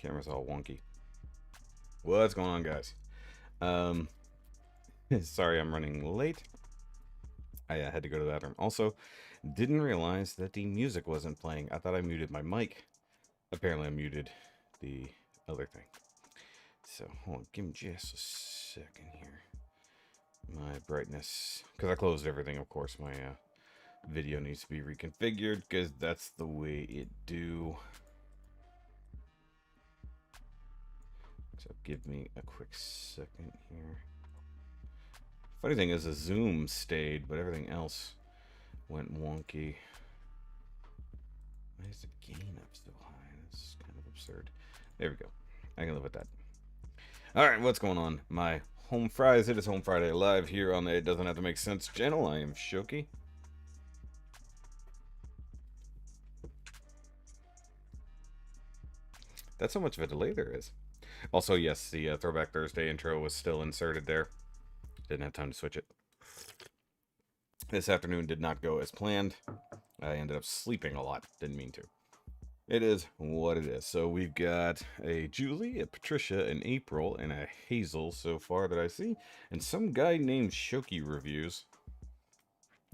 Camera's all wonky. What's going on, guys? Um, Sorry I'm running late. I had to go to the bathroom. Also, didn't realize that the music wasn't playing. I thought I muted my mic. Apparently I muted the other thing. So, hold on, give me just a second here. My brightness, because I closed everything, of course, my video needs to be reconfigured, because that's the way it do. So give me a quick second here. Funny thing is, the zoom stayed, but everything else went wonky. Why is the gain up so high? That's kind of absurd. There we go. I can live with that. Alright, what's going on? My home fries. It is Home Friday live here on the It Doesn't Have to Make Sense channel. I am Shoki. That's how much of a delay there is. Also, yes, the Throwback Thursday intro was still inserted there. Didn't have time to switch it. This afternoon did not go as planned. I ended up sleeping a lot. Didn't mean to. It is what it is. So we've got a Julie, a Patricia, an April, and a Hazel so far that I see. And some guy named Shoki reviews.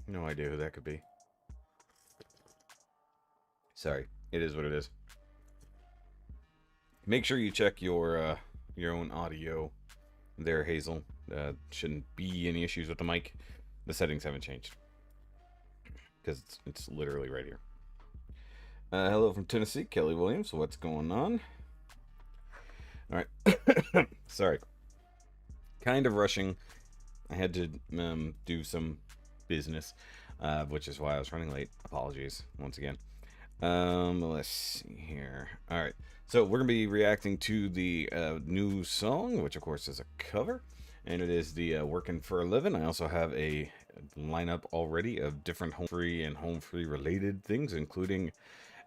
No idea who that could be. Sorry. It is what it is. Make sure you check your own audio there, Hazel. Shouldn't be any issues with the mic. The settings haven't changed. Because it's literally right here. Hello from Tennessee, Kelly Williams. What's going on? Alright. Sorry. Kind of rushing. I had to do some business, which is why I was running late. Apologies once again. Let's see here. Alright. So we're going to be reacting to the new song, which of course is a cover. And it is the Workin for a Livin. I also have a lineup already of different home free and home free related things, including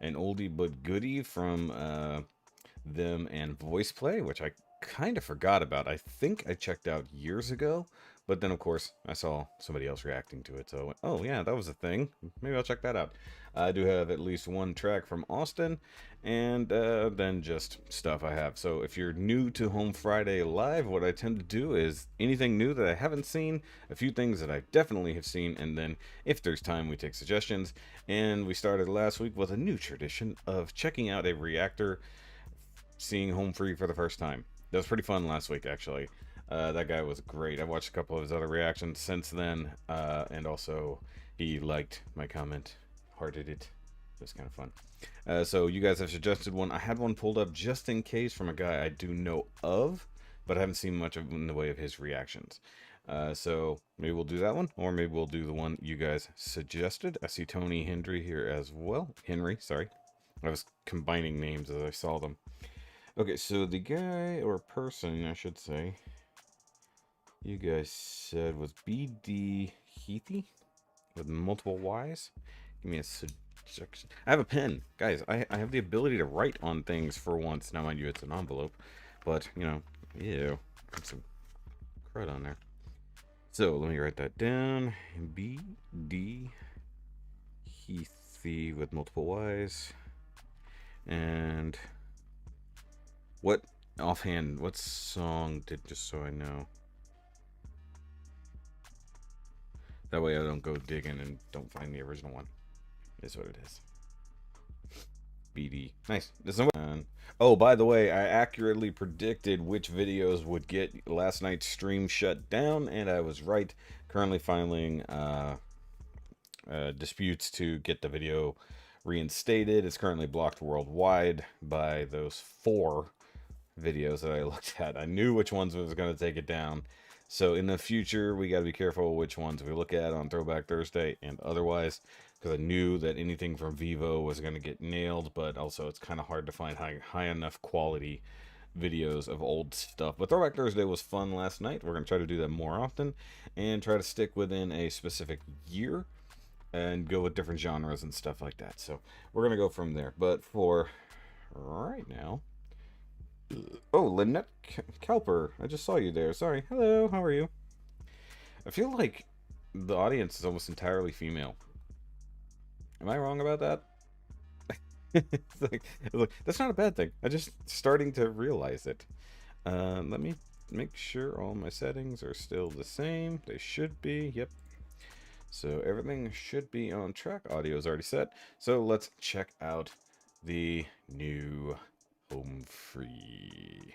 an oldie but goodie from them and Voice Play, which I kind of forgot about. I think I checked out years ago, but then of course I saw somebody else reacting to it, so I went, oh yeah, that was a thing. Maybe I'll check that out. I do have at least one track from Austin, and then just stuff I have. So if you're new to Home Friday Live, what I tend to do is anything new that I haven't seen, a few things that I definitely have seen, and then if there's time, we take suggestions. And we started last week with a new tradition of checking out a reactor seeing Home Free for the first time. That was pretty fun last week, actually. That guy was great. I watched a couple of his other reactions since then, and also he liked my comment, hearted it. It was kind of fun. So you guys have suggested one. I had one pulled up just in case from a guy I do know of, but I haven't seen much of in the way of his reactions. So maybe we'll do that one, or maybe we'll do the one you guys suggested. I see Tony Henry here as well. Henry, sorry. I was combining names as I saw them. Okay, so the guy, or person, I should say, you guys said was BD Heathy with multiple Y's. Give me a suggestion. I have a pen. Guys, I have the ability to write on things for once. Now, mind you, it's an envelope, but, you know, ew. Put some crud on there. So, let me write that down. BD Heathy with multiple Y's. And what, offhand, what song did, just so I know? That way I don't go digging and don't find the original one. Is what it is. BD. Nice. Oh, by the way, I accurately predicted which videos would get last night's stream shut down, and I was right. Currently filing disputes to get the video reinstated. It's currently blocked worldwide by those 4 videos that I looked at. I knew which ones was going to take it down. So in the future, we got to be careful which ones we look at on Throwback Thursday and otherwise, because I knew that anything from Vivo was going to get nailed, but also it's kind of hard to find high enough quality videos of old stuff. But Throwback Thursday was fun last night. We're going to try to do that more often and try to stick within a specific year and go with different genres and stuff like that. So we're going to go from there. But for right now... Oh, Lynette Kelper. I just saw you there. Sorry. Hello, how are you? I feel like the audience is almost entirely female. Am I wrong about that? It's like, that's not a bad thing. I'm just starting to realize it. Let me make sure all my settings are still the same. They should be. Yep. So everything should be on track. Audio is already set. So let's check out the new home free.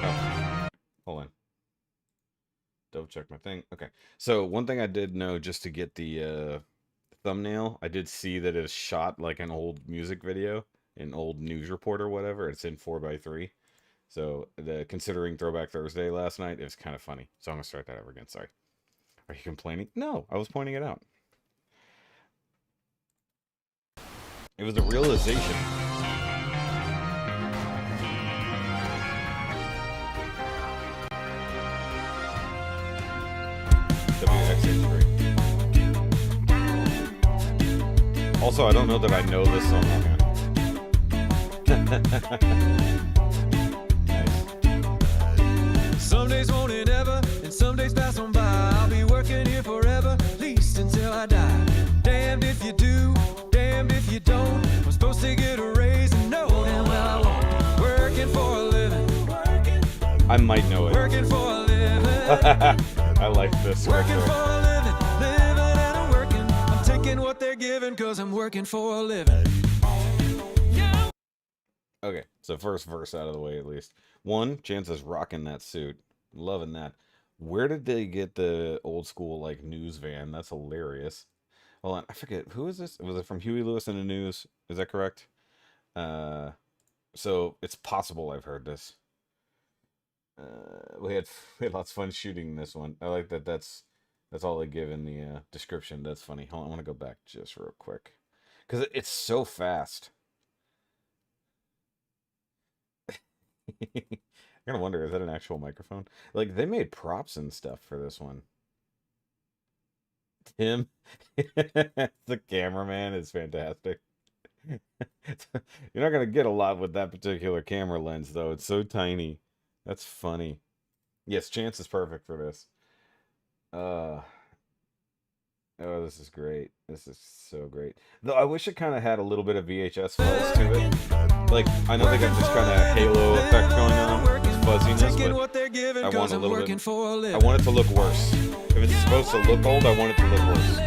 Oh, hold on. Double check my thing. Okay. So one thing I did know, just to get the thumbnail, I did see that it's shot like an old music video, an old news report or whatever. It's in 4:3. So considering Throwback Thursday last night, it was kind of funny. So I'm gonna start that over again. Sorry. Are you complaining? No, I was pointing it out. It was a realization. WXH3. Also, I don't know that I know this song. Nice. Some days won't it ever, and some days pass on by. I'll be working here forever, at least until I die. Damned if you do, damned if you don't. I'm supposed to get a raise and know damn well I won't. Working for a living. I might know it. Working for a living. I like this. Working for a living, living and I'm working. I'm taking what they're giving, cause I'm working for a living. Okay, so first verse out of the way at least. One, Chance is rocking that suit. Loving that. Where did they get the old school, like, news van? That's hilarious. Hold on, I forget. Who is this? Was it from Huey Lewis and the News? Is that correct? So it's possible I've heard this. We had lots of fun shooting this one. I like that that's all they give in the description. That's funny. Hold on, I want to go back just real quick. Because it's so fast. I'm gonna wonder, is that an actual microphone? Like, they made props and stuff for this one. Tim, the cameraman, is fantastic. You're not gonna get a lot with that particular camera lens, though. It's so tiny. That's funny. Yes, Chance is perfect for this. Oh, this is great. This is so great. Though I wish it kind of had a little bit of VHS fuzz to it. Like, I know they got this kind of halo effect going on, this fuzziness, but I want a little bit. I want it to look worse. If it's supposed to look old, I want it to look worse.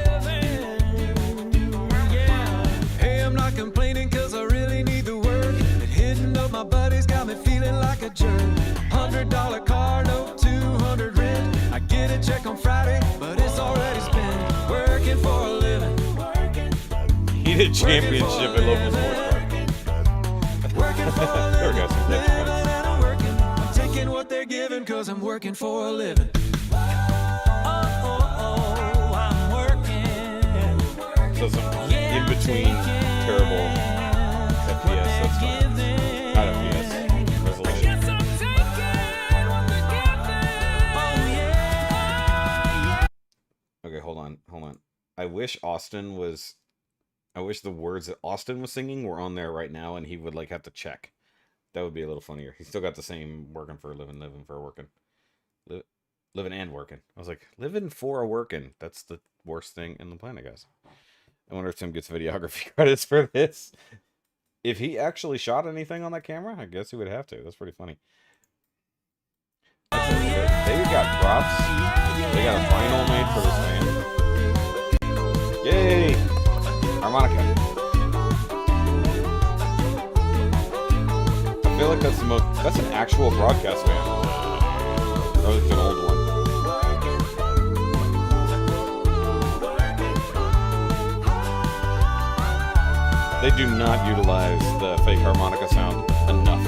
Hey, I'm not complaining cause I really need the work. And hitting up my buddies got me feeling like a jerk. $100 car note, 200 rent. I get a check on Friday, but it's already spent. Working for a living. Heated championship at local sports bar. Working for a There we go. living. Living and I'm working. I'm taking what they're giving cause I'm working for a living. I'm working. So some in between terrible FPS. That's fine. Not FPS. Resolution. Okay, hold on. I wish the words that Austin was singing were on there right now, and he would, like, have to check. That would be a little funnier. He's still got the same working for a living, living for a working. Living and working. I was like, living for a working. That's the worst thing in the planet, guys. I wonder if Tim gets videography credits for this. If he actually shot anything on that camera, I guess he would have to. That's pretty funny. They got props. They got a vinyl made for this fan. Yay! Harmonica. I feel like that's an actual broadcast fan. Or it's an old one. They do not utilize the fake harmonica sound enough.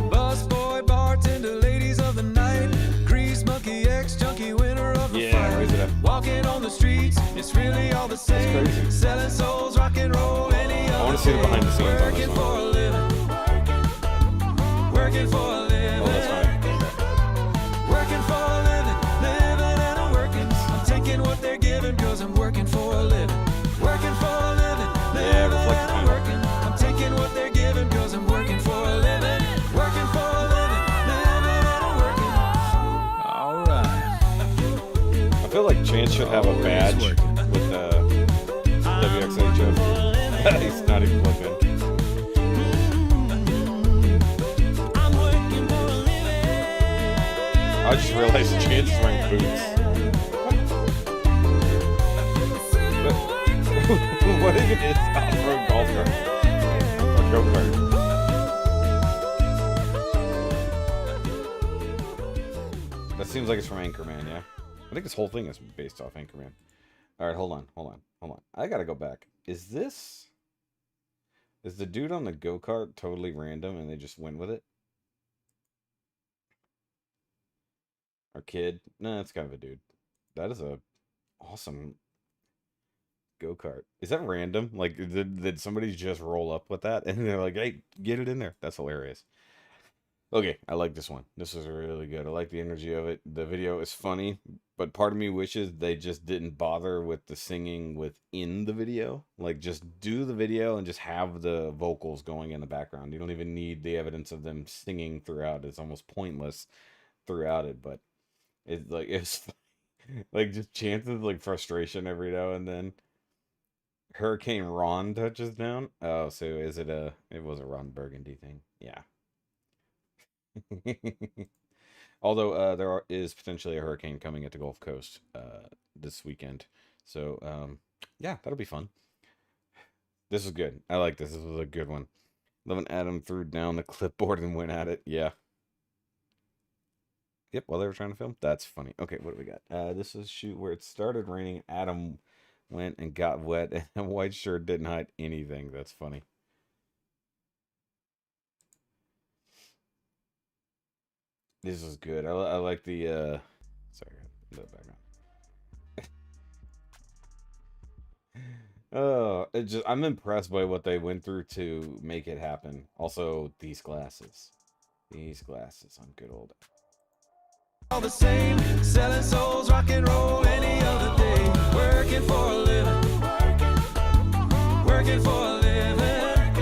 Busboy, bartender, ladies of the night, grease monkey, ex-junkie, winner of the fight. Raise it up. Walking on the streets, it's really all the same. That's crazy. Selling souls, rock and roll, any other I want to see the behind the scenes on this Working for one. a living. Working for a living. Oh, that's fine. Working for a living. Living and I'm working. I'm taking what they're giving cause I'm working for a living. Working for a living. Yeah, reflect the I'm panel. working. I'm taking what they're giving cause I'm working for a living. Working for a living. Living and I'm working. Alright. I feel like Chance should have a badge with WXHF. He's not even looking. I just realized Chance is wearing boots. What if it is off-road golf cart? Or go-kart? That seems like it's from Anchorman, yeah? I think this whole thing is based off Anchorman. Alright, hold on. I gotta go back. Is the dude on the go-kart totally random and they just went with it? Our kid? No, it's kind of a dude. That is a awesome go-kart. Is that random? Like, did somebody just roll up with that? And they're like, hey, get it in there. That's hilarious. Okay, I like this one. This is really good. I like the energy of it. The video is funny, but part of me wishes they just didn't bother with the singing within the video. Like, just do the video and just have the vocals going in the background. You don't even need the evidence of them singing throughout. It's almost pointless throughout it, but it's like just chances like frustration every now and then. Hurricane Ron touches down. Oh, so is it it was a Ron Burgundy thing? Yeah. Although there is potentially a hurricane coming at the Gulf Coast this weekend, so yeah, that'll be fun. This is good. I like this. This was a good one. Livin Adam threw down the clipboard and went at it. Yeah. Yep, while they were trying to film. That's funny. Okay, what do we got? This is shoot where it started raining. Adam went and got wet, and a white shirt didn't hide anything. That's funny. This is good. I like the sorry, the background. Oh, I'm impressed by what they went through to make it happen. Also, these glasses. These glasses on good old. All the same, selling souls, rock and roll any other day. Working for a living. Working for a living.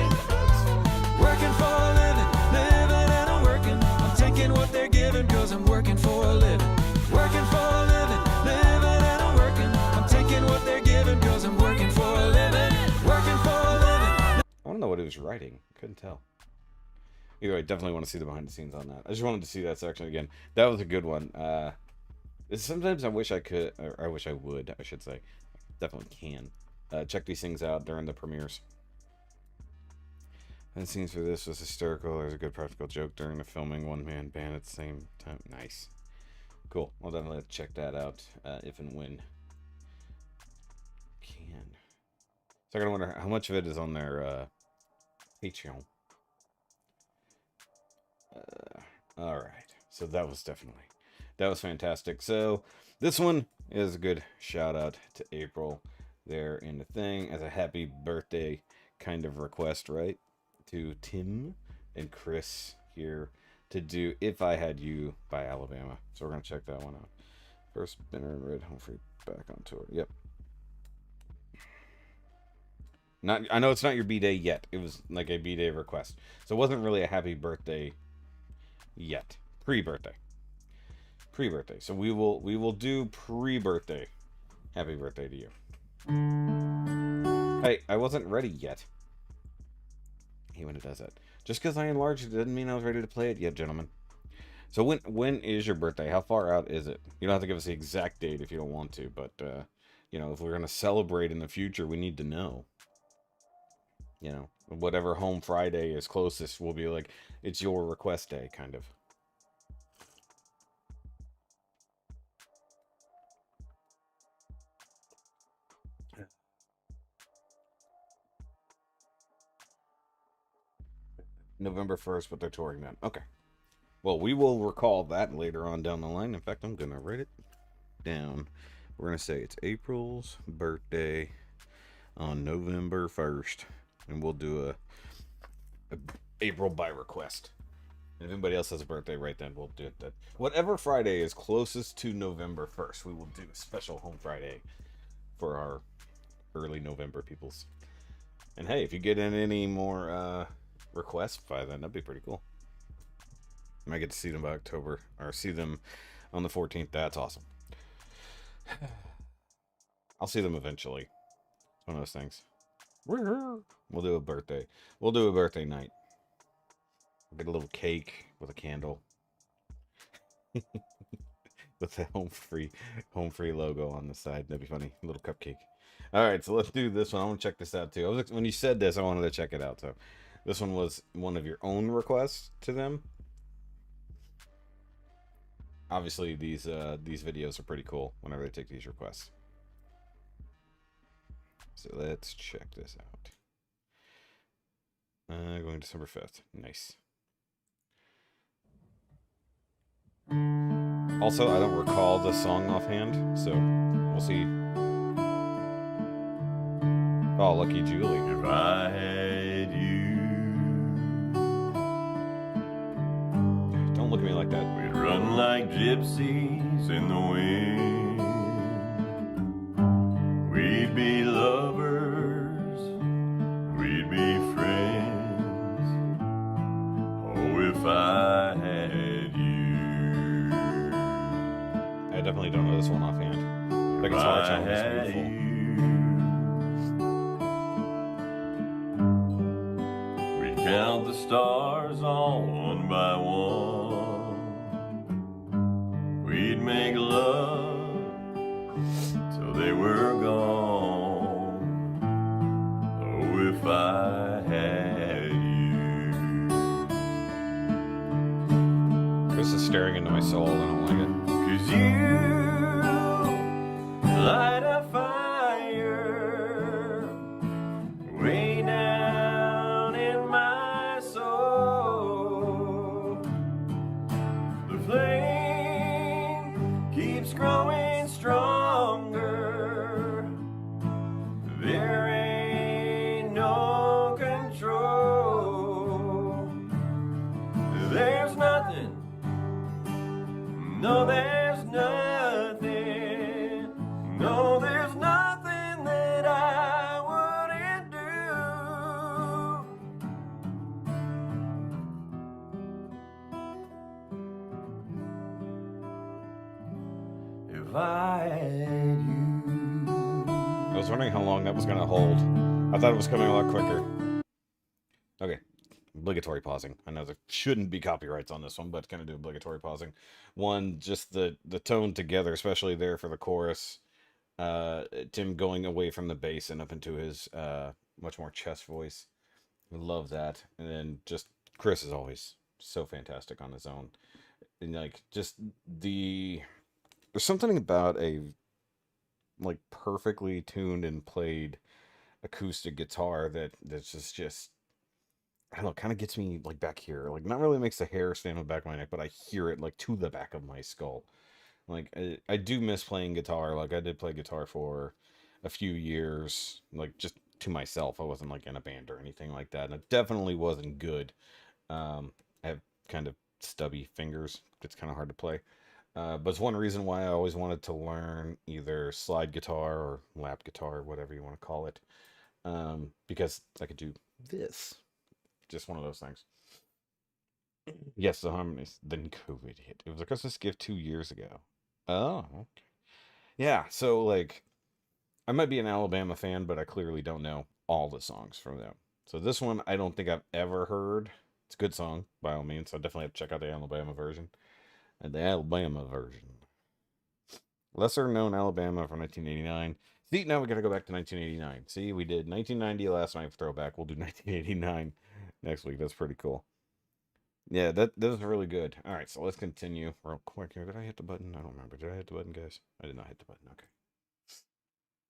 Working for a living. Living and I'm working. I'm taking what they're giving cause I'm working for a living. Working for a living. Living and I'm working. I'm taking what they're giving cause I'm working for a living. Working for a living. I don't know what he was writing. Couldn't tell. Either way, definitely want to see the behind the scenes on that. I just wanted to see that section again. That was a good one. Sometimes I wish I could, or I wish I would, I should say. Definitely can. Check these things out during the premieres. And the scenes for this was hysterical. There's a good practical joke during the filming. One-man band at the same time. Nice. Cool. I'll definitely have to check that out if and when can. So I gotta wonder how much of it is on their Patreon. All right, so that was fantastic. So this one is a good shout out to April there in the thing as a happy birthday kind of request, right? To Tim and Chris here to do If I Had You by Alabama. So we're gonna check that one out. First spinner in red, home free, back on tour. Yep. I know it's not your B-Day yet. It was like a B-Day request. So it wasn't really a happy birthday yet. Pre-birthday. So we will do pre-birthday. Happy birthday to you. Hey, I wasn't ready yet. I hate when it does that. Just because I enlarged it doesn't mean I was ready to play it yet, gentlemen. So when is your birthday? How far out is it? You don't have to give us the exact date if you don't want to, but you know, if we're gonna celebrate in the future, we need to know. You know, whatever home Friday is closest will be like, it's your request day, kind of. November 1st, but they're touring then. Okay. Well, we will recall that later on down the line. In fact, I'm going to write it down. We're going to say it's April's birthday on November 1st. And we'll do a April by request. And if anybody else has a birthday right then, we'll do it then. Whatever Friday is closest to November 1st, we will do a special home Friday for our early November peoples. And hey, if you get in any more requests by then, that'd be pretty cool. I might get to see them by October, or see them on the 14th. That's awesome. I'll see them eventually. It's one of those things. We'll do a birthday. We'll do a birthday night. Get a little cake with a candle. With the home free logo on the side. That'd be funny. A little cupcake. Alright, so let's do this one. I want to check this out too. When you said this, I wanted to check it out. So this one was one of your own requests to them. Obviously, these videos are pretty cool whenever they take these requests. So let's check this out. Going December 5th. Nice. Also, I don't recall the song offhand, so we'll see. Oh, Lucky Julie. If I had you, Don't look at me like that. we'd run like gypsies in the wind. We'd be lovers, we'd be friends. Oh, if I had you. I definitely don't know this one offhand. The guitar tone is beautiful. We count the stars all one by one. We'd make love till they were gone. Oh, if I had you. Chris is staring into my soul. I don't like it. 'Cause you light a fire way down in my soul. The flame keeps growing stronger. There ain't no control. There's nothing. No, there's nothing. No, there's nothing that I wouldn't do if I had you. I was wondering how long that was going to hold. I thought it was coming a lot quicker. Okay. Obligatory pausing. I know there shouldn't be copyrights on this one, but kind of do obligatory pausing. One, just the tone together, especially there for the chorus. Tim going away from the bass and up into his much more chest voice. I love that. And then just Chris is always so fantastic on his own. And like just there's something about a like perfectly tuned and played acoustic guitar that's just I don't know, kind of gets me like back here. Like not really makes the hair stand on the back of my neck, but I hear it like to the back of my skull. Like I do miss playing guitar. Like I did play guitar for a few years, like just to myself. I wasn't like in a band or anything like that. And it definitely wasn't good. I have kind of stubby fingers. It's kind of hard to play. But it's one reason why I always wanted to learn either slide guitar or lap guitar, whatever you want to call it. Because I could do this. Just one of those things. Yes, the harmonies. Then COVID hit. It was a Christmas gift 2 years ago. Oh, okay. Yeah, so like, I might be an Alabama fan, but I clearly don't know all the songs from them. So this one, I don't think I've ever heard. It's a good song, by all means. So I definitely have to check out the Alabama version. And the Alabama version. Lesser known Alabama from 1989. See, now we gotta go back to 1989. See, we did 1990 last night for throwback. We'll do 1989 next week. That's pretty cool. Yeah, that was really good. All right, so let's continue real quick here. Did I hit the button? I don't remember. Did I hit the button, guys? I did not hit the button. Okay.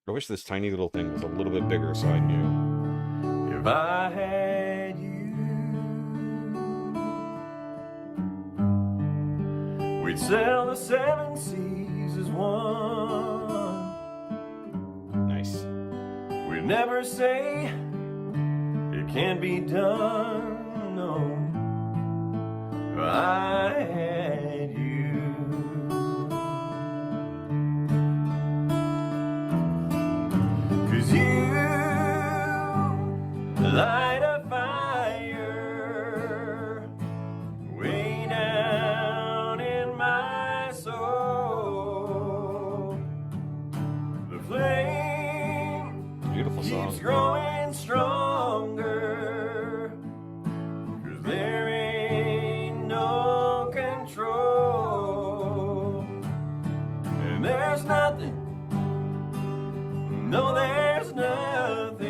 I wish this tiny little thing was a little bit bigger so I knew. If I had you, we'd sell the 7 seas as one. Nice. We'd never say it can't be done, no. I had you. 'Cause you light a fire way down in my soul. The flame song. keeps growing stronger. 'Cause there ain't no control. And there's nothing. No, there's nothing.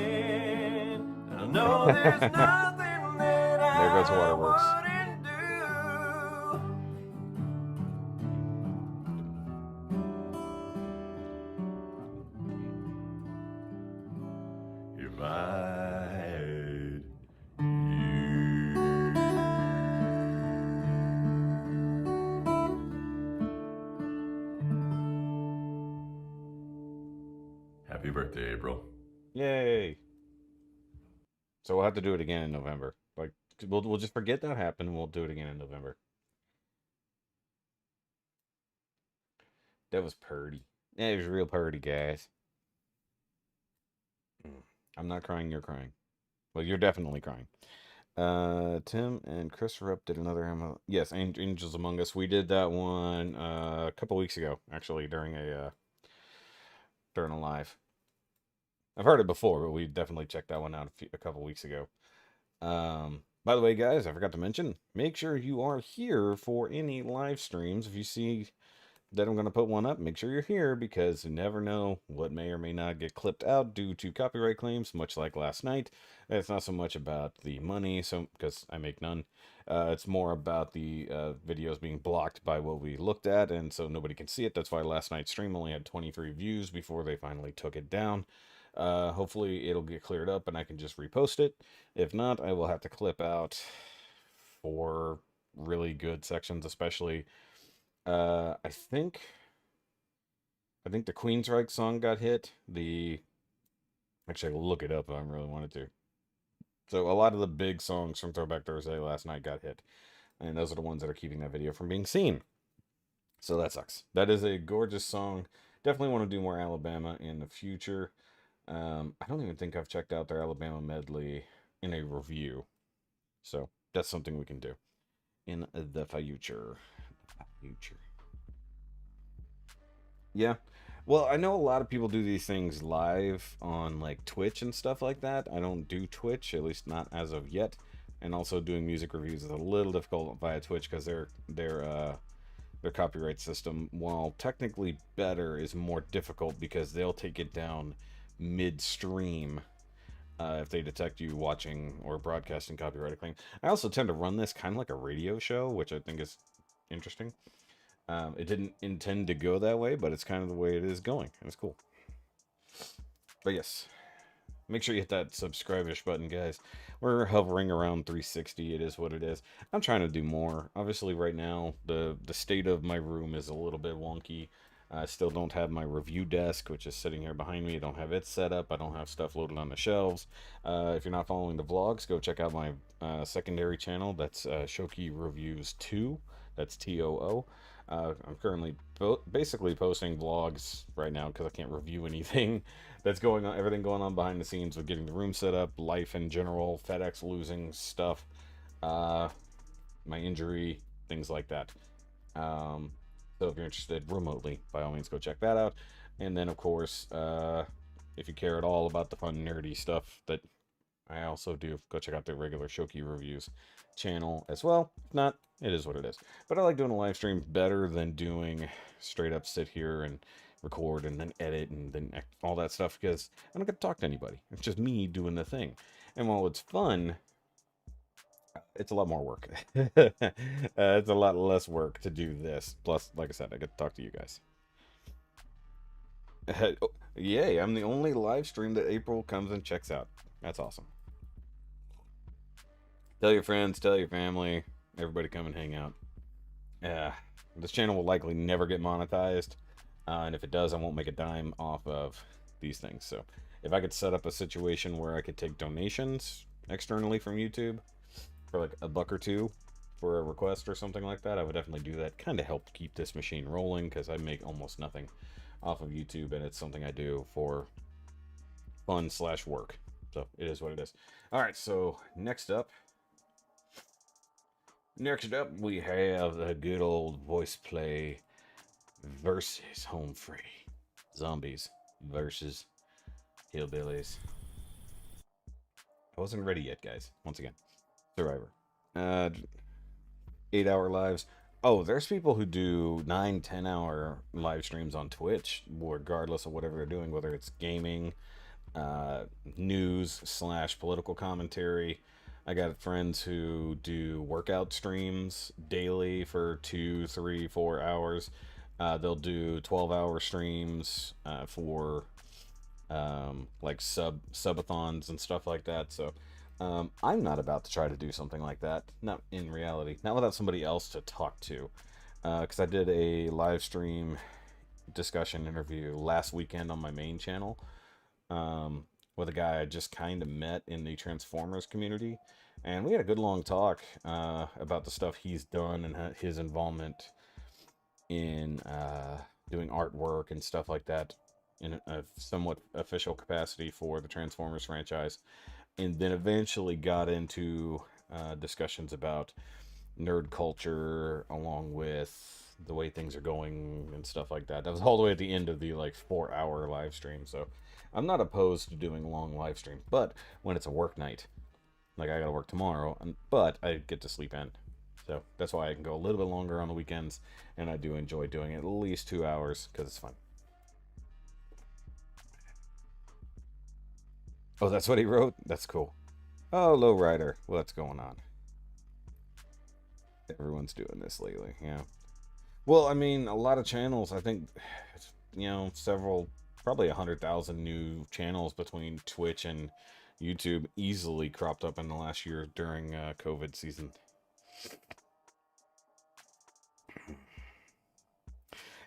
I know there's nothing that There goes I Waterworks. wouldn't do. If I had you. Happy birthday, April. Yay! So we'll have to do it again in November. Like we'll just forget that happened and we'll do it again in November. That was purty. Yeah, it was real purty, guys. I'm not crying, you're crying. Well, you're definitely crying. Tim and Chris Rupp did another yes, Angels Among Us. We did that one a couple weeks ago, actually, during a live. I've heard it before, but we definitely checked that one out a couple weeks ago. By the way, guys, I forgot to mention, make sure you are here for any live streams. If you see that I'm going to put one up, make sure you're here, because you never know what may or may not get clipped out due to copyright claims, much like last night. It's not so much about the money, because I make none. It's more about the videos being blocked by what we looked at, and so nobody can see it. That's why last night's stream only had 23 views before they finally took it down. Hopefully it'll get cleared up and I can just repost it. If not, I will have to clip out 4 really good sections, especially I think the Queensryche song got hit. Actually, I'll look it up if I really wanted to. So a lot of the big songs from Throwback Thursday last night got hit, and those are the ones that are keeping that video from being seen. So that sucks. That is a gorgeous song. Definitely want to do more Alabama in the future. I don't even think I've checked out their Alabama medley in a review. So that's something we can do in the future. Yeah. Well, I know a lot of people do these things live on like Twitch and stuff like that. I don't do Twitch, at least not as of yet. And also doing music reviews is a little difficult via Twitch because their copyright system, while technically better, is more difficult because they'll take it down midstream if they detect you watching or broadcasting copyrighted claim. I also tend to run this kind of like a radio show, which I think is interesting. It didn't intend to go that way, but it's kind of the way it is going, and it's cool. But yes, make sure you hit that subscribe-ish button, guys. We're hovering around 360. It is what it is. I'm trying to do more. Obviously, right now, the state of my room is a little bit wonky. I still don't have my review desk, which is sitting here behind me. I don't have it set up. I don't have stuff loaded on the shelves. If you're not following the vlogs, go check out my secondary channel. That's Shoki Reviews 2. That's TOO. I'm currently basically posting vlogs right now because I can't review anything that's going on, everything going on behind the scenes with getting the room set up, life in general, FedEx losing stuff, my injury, things like that. So if you're interested remotely, by all means, go check that out. And then, of course, if you care at all about the fun, nerdy stuff that I also do, go check out the regular Shoki Reviews channel as well. If not, it is what it is. But I like doing a live stream better than doing straight up sit here and record and then edit and then all that stuff, because I don't get to talk to anybody. It's just me doing the thing. And while it's fun, it's a lot more work. It's a lot less work to do this. Plus, like I said, I get to talk to you guys. Oh, yay, I'm the only live stream that April comes and checks out. That's awesome. Tell your friends, tell your family, everybody come and hang out. This channel will likely never get monetized. And if it does, I won't make a dime off of these things. So if I could set up a situation where I could take donations externally from YouTube for like $1 or $2 for a request or something like that, I would definitely do that. Kind of help keep this machine rolling, because I make almost nothing off of YouTube, and it's something I do for fun/work. So it is what it is. All right, so next up we have the good old voice play versus Home Free. Zombies versus hillbillies. I wasn't ready yet, guys. Once again, Survivor. 8-hour lives. Oh, there's people who do 9-10 hour live streams on Twitch, regardless of whatever they're doing, whether it's gaming, news / political commentary. I got friends who do workout streams daily for 2, 3, 4 hours. They'll do 12-hour streams for like subathons and stuff like that. So I'm not about to try to do something like that. Not in reality. Not without somebody else to talk to. Because I did a live stream discussion interview last weekend on my main channel with a guy I just kind of met in the Transformers community. And we had a good long talk about the stuff he's done and his involvement in doing artwork and stuff like that in a somewhat official capacity for the Transformers franchise. And then eventually got into discussions about nerd culture along with the way things are going and stuff like that. That was all the way at the end of the like 4-hour live stream. So I'm not opposed to doing long live streams, but when it's a work night, like I gotta work tomorrow, but I get to sleep in. So that's why I can go a little bit longer on the weekends, and I do enjoy doing it at least 2 hours because it's fun. Oh, that's what he wrote? That's cool. Oh, Lowrider. What's going on? Everyone's doing this lately, yeah. Well, I mean, a lot of channels, I think, you know, probably 100,000 new channels between Twitch and YouTube easily cropped up in the last year during COVID season.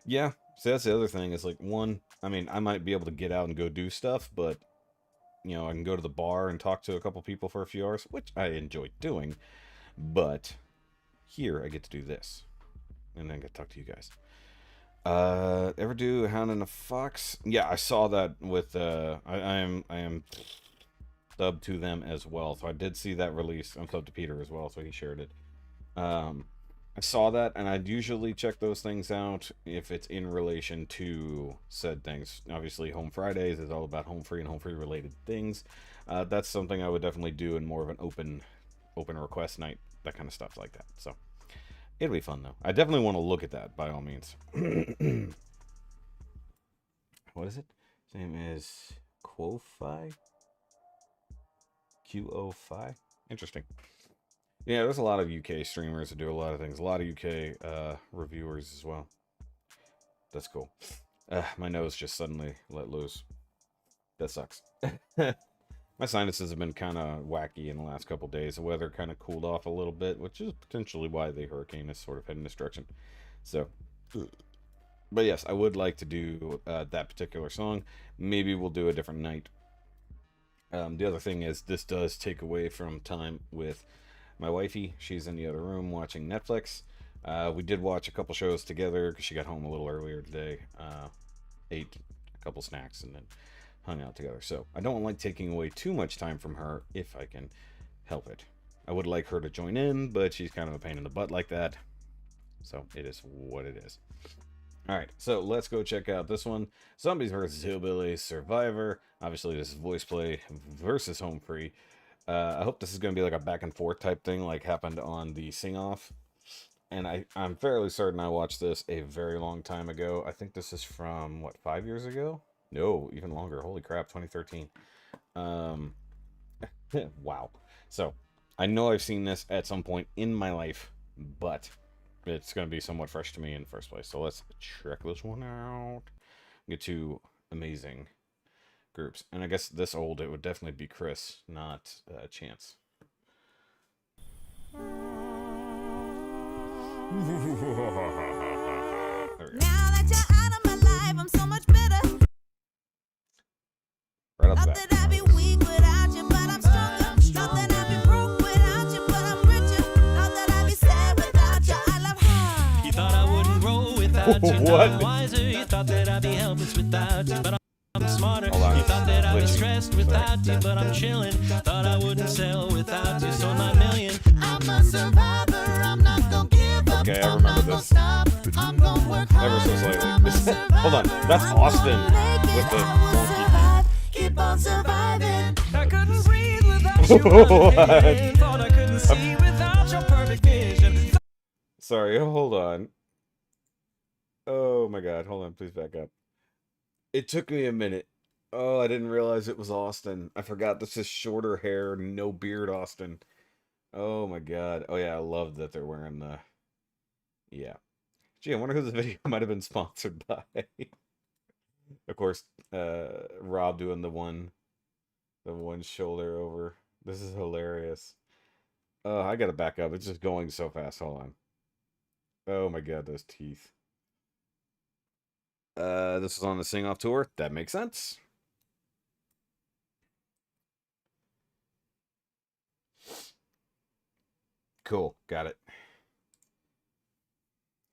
Yeah, so that's the other thing is like, one, I mean, I might be able to get out and go do stuff, but you know, I can go to the bar and talk to a couple people for a few hours, which I enjoy doing, but here I get to do this, and then I get to talk to you guys. Ever do a Hound and a Fox? Yeah, I saw that with, I am subbed to them as well, so I did see that release. I'm subbed to Peter as well, so he shared it. I saw that, and I'd usually check those things out if it's in relation to said things. Obviously, Home Fridays is all about home free and home free related things. That's something I would definitely do in more of an open request night, that kind of stuff like that. So it'll be fun though. I definitely want to look at that by all means. What is it? His name is Quo-Fi. QO-Fi. Interesting. Yeah, there's a lot of UK streamers that do a lot of things. A lot of UK reviewers as well. That's cool. My nose just suddenly let loose. That sucks. My sinuses have been kind of wacky in the last couple days. The weather kind of cooled off a little bit, which is potentially why the hurricane is sort of heading this direction. So, but yes, I would like to do that particular song. Maybe we'll do a different night. The other thing is, this does take away from time with my wifey. She's in the other room watching Netflix. We did watch a couple shows together because she got home a little earlier today. Ate a couple snacks and then hung out together. So I don't like taking away too much time from her if I can help it. I would like her to join in, but she's kind of a pain in the butt like that. So it is what it is. Alright, so let's go check out this one. Zombies vs. Hillbillies Survivor. Obviously this is voice play versus home free. I hope this is going to be like a back and forth type thing like happened on the sing-off. And I'm fairly certain I watched this a very long time ago. I think this is from, what, 5 years ago? No, even longer. Holy crap, 2013. Wow. So, I know I've seen this at some point in my life, but it's going to be somewhat fresh to me in the first place. So let's check this one out. Get two amazing groups. And I guess this old, it would definitely be Chris, not Chance. There we go. Now that you're out of my life, I'm so much better. Right off the Thought bat. that I'd be weak without you, but I'm stronger. Thought that I'd be broke without you, but I'm richer. Thought that I'd be sad without you. I love hard. You thought I wouldn't grow without you, now What? I'm wiser. You thought that I'd be helpless without you, but I'm smarter. Hold on. You thought that I'd be Glitchy. stressed without you, but I'm chilling. Thought I wouldn't sell without you, sold my million. I'm a survivor. I'm not gonna give up. Okay, I I'm remember not gonna this. stop. I'm gonna work hard. Ever so slightly. I'm a This- survivor. hold on, that's Austin I'm gonna make it. with the I will wonky survive. Keep on surviving. I couldn't breathe without wish you were hating. Thought I couldn't see without your perfect vision. Sorry, hold on. Oh my god, hold on, please back up. It took me a minute. Oh, I didn't realize it was Austin. I forgot this is shorter hair, no beard Austin. Oh my god. Oh yeah, I love that they're wearing the... Yeah. Gee, I wonder who this video might have been sponsored by. Of course, Rob doing the one shoulder over. This is hilarious. Oh, I gotta back up. It's just going so fast. Hold on. Oh my god, those teeth. This is on the Sing Off tour. That makes sense. Cool, got it.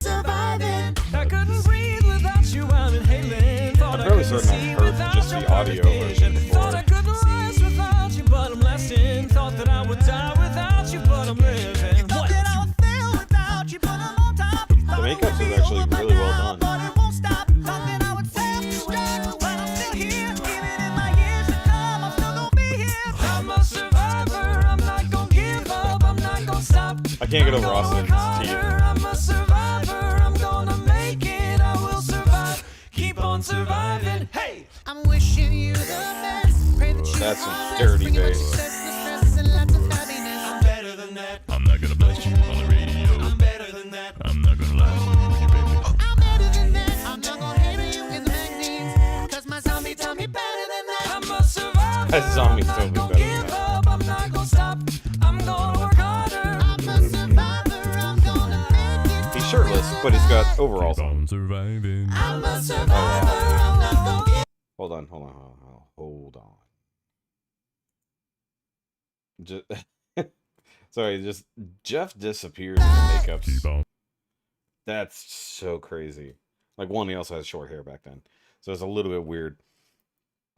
Surviving. I couldn't breathe without you out inhaling. Thought I'm I fairly couldn't certain see I've heard without just your the audio perfect version vision. Thought I before. couldn't last without you, but I'm lasting. Thought that I would die without you, but I'm living. Thought that I would fail without you, but I'm on top. The makeups is actually really well done. But it won't stop. Thought that I would self-destruct, but I'm still here. Even in my years to come, I'm still gonna be here. I'm a survivor. I'm not gonna give up. I'm not gonna stop. I can't get over I'm gonna Austin's work harder. teeth. I'm a survivor. I'm gonna make it. I will survive. Keep on surviving. Hey! I'm wishing you the best. Pray that you That's some always dirty bring much bass. success, stress, and lots of happiness. I'm better than that. I'm not gonna blast you on the radio. I'm better than that. I'm not gonna lie to you, baby. I'm better than that. I'm not gonna hate you in the magazines. Cause my zombie told me better than that. I'm a survivor. That zombie's I'm totally not better gonna than give that. up. I'm not gonna stop. I'm gonna work harder. I'm a survivor. I'm gonna make it. He's shirtless, but he's got overalls on. I'm surviving. I'm a survivor. I'm not gonna give Hold on. Just, sorry, just Jeff disappears in the makeups. Keep on. That's so crazy. Like, one, he also has short hair back then, so it's a little bit weird.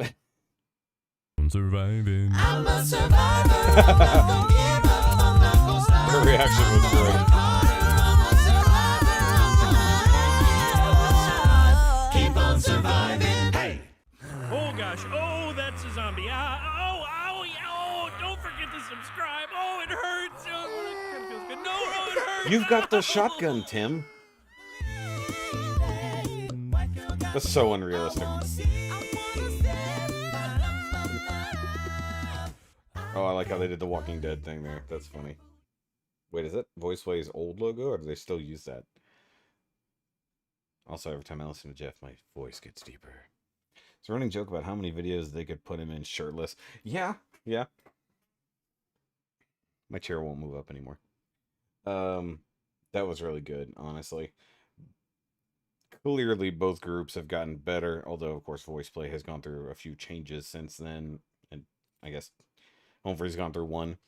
I'm surviving. I'm a survivor. I'm not gonna give up. I'm not gonna stop. Her reaction was great. Keep on surviving. Hey! Oh gosh, oh that's a zombie. Oh, don't forget to subscribe. Oh, it hurts. Oh, it feels good. No, it hurts. You've got the shotgun, Tim. That's so unrealistic. Oh, I like how they did the Walking Dead thing there. That's funny. Wait, is that VoicePlay's old logo, or do they still use that? Also, every time I listen to Jeff, my voice gets deeper. It's a running joke about how many videos they could put him in shirtless. Yeah. My chair won't move up anymore. That was really good, honestly. Clearly, both groups have gotten better, although, of course, VoicePlay has gone through a few changes since then, and I guess Humphrey's gone through one.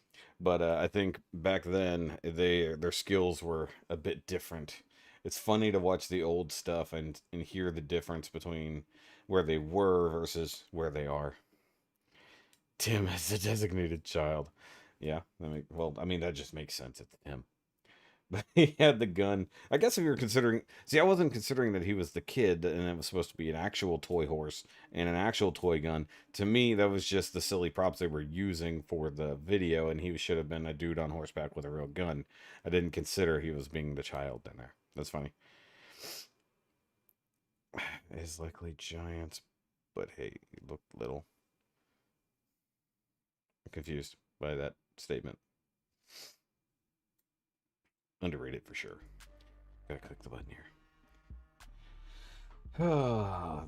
But I think back then, their skills were a bit different. It's funny to watch the old stuff and hear the difference between where they were versus where they are. Tim is a designated child. Yeah, that just makes sense. It's Tim. But he had the gun. I guess if you're considering... See, I wasn't considering that he was the kid and it was supposed to be an actual toy horse and an actual toy gun. To me, that was just the silly props they were using for the video, and he should have been a dude on horseback with a real gun. I didn't consider he was being the child in there. That's funny. Is likely giants, but hey, he looked little. I'm confused by that statement. Underrated for sure. Gotta click the button here.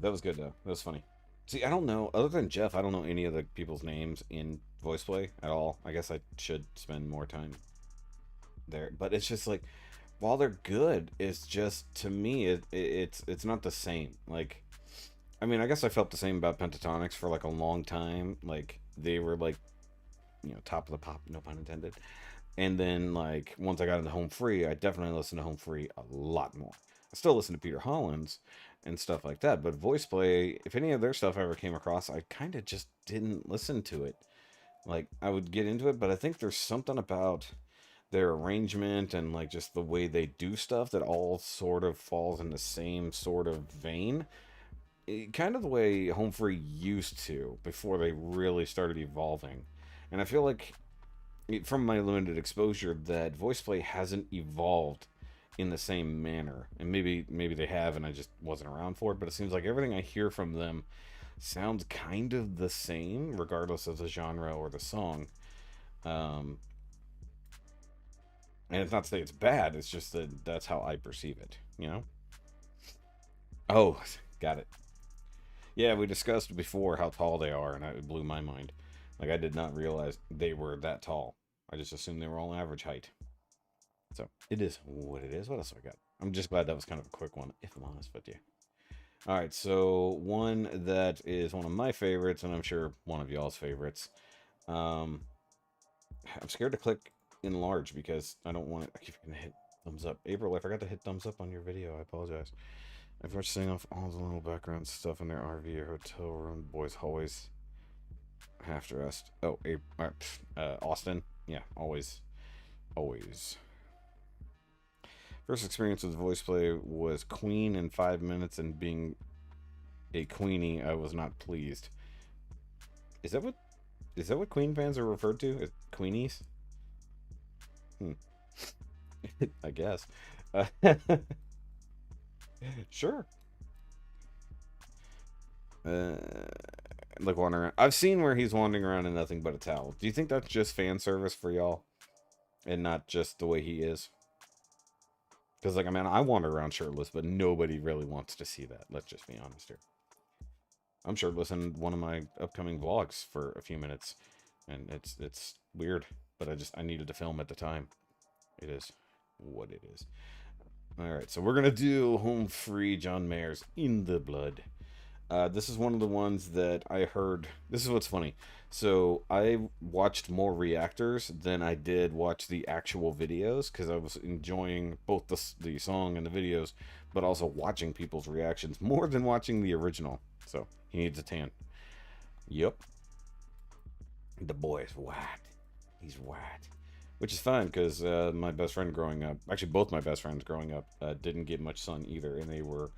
That was good though. That was funny. See, I don't know, other than Jeff, I don't know any of the people's names in VoicePlay at all. I guess I should spend more time there. But it's just like, while they're good, it's just, to me, it's not the same. Like, I mean, I guess I felt the same about Pentatonics for like a long time. Like, they were like, top of the pop, no pun intended. And then, like, once I got into Home Free, I definitely listened to Home Free a lot more. I still listen to Peter Hollins and stuff like that, but VoicePlay, if any of their stuff I ever came across, I kind of just didn't listen to it. Like, I would get into it, but I think there's something about their arrangement and, like, just the way they do stuff that all sort of falls in the same sort of vein. Kind of the way Home Free used to before they really started evolving. And I feel like, from my limited exposure, that voice play hasn't evolved in the same manner. And maybe they have, and I just wasn't around for it. But it seems like everything I hear from them sounds kind of the same, regardless of the genre or the song. And it's not to say it's bad. It's just that that's how I perceive it. You know? Oh, got it. Yeah, we discussed before how tall they are, and it blew my mind. Like, I did not realize they were that tall. I just assumed they were all average height. So, it is what it is. What else have I got? I'm just glad that was kind of a quick one, if I'm honest with you. Alright, so one that is one of my favorites, and I'm sure one of y'all's favorites. I'm scared to click enlarge because I don't want it. I keep going to hit thumbs up. April, I forgot to hit thumbs up on your video. I apologize. I've watched seeing off all the little background stuff in their RV or hotel room. Boys always have to rest. Oh, Austin. Yeah, always. First experience with voice play was Queen in 5 minutes, and being a Queenie, I was not pleased. Is that what Queen fans are referred to? As Queenies? I guess. Sure. Like wandering around. I've seen where he's wandering around in nothing but a towel. Do you think that's just fan service for y'all? And not just the way he is? Because, like, I mean, I wander around shirtless, but nobody really wants to see that. Let's just be honest here. I'm shirtless in one of my upcoming vlogs for a few minutes. And it's weird. But I needed to film at the time. It is what it is. Alright, so we're going to do Home Free John Mayer's In the Blood. This is one of the ones that I heard. This is what's funny. So I watched more reactors than I did watch the actual videos, because I was enjoying both the song and the videos, but also watching people's reactions more than watching the original. So he needs a tan. Yep. The boy is white. He's white. Which is fine, because my best friend growing up, actually both my best friends growing up, didn't get much sun either, and they were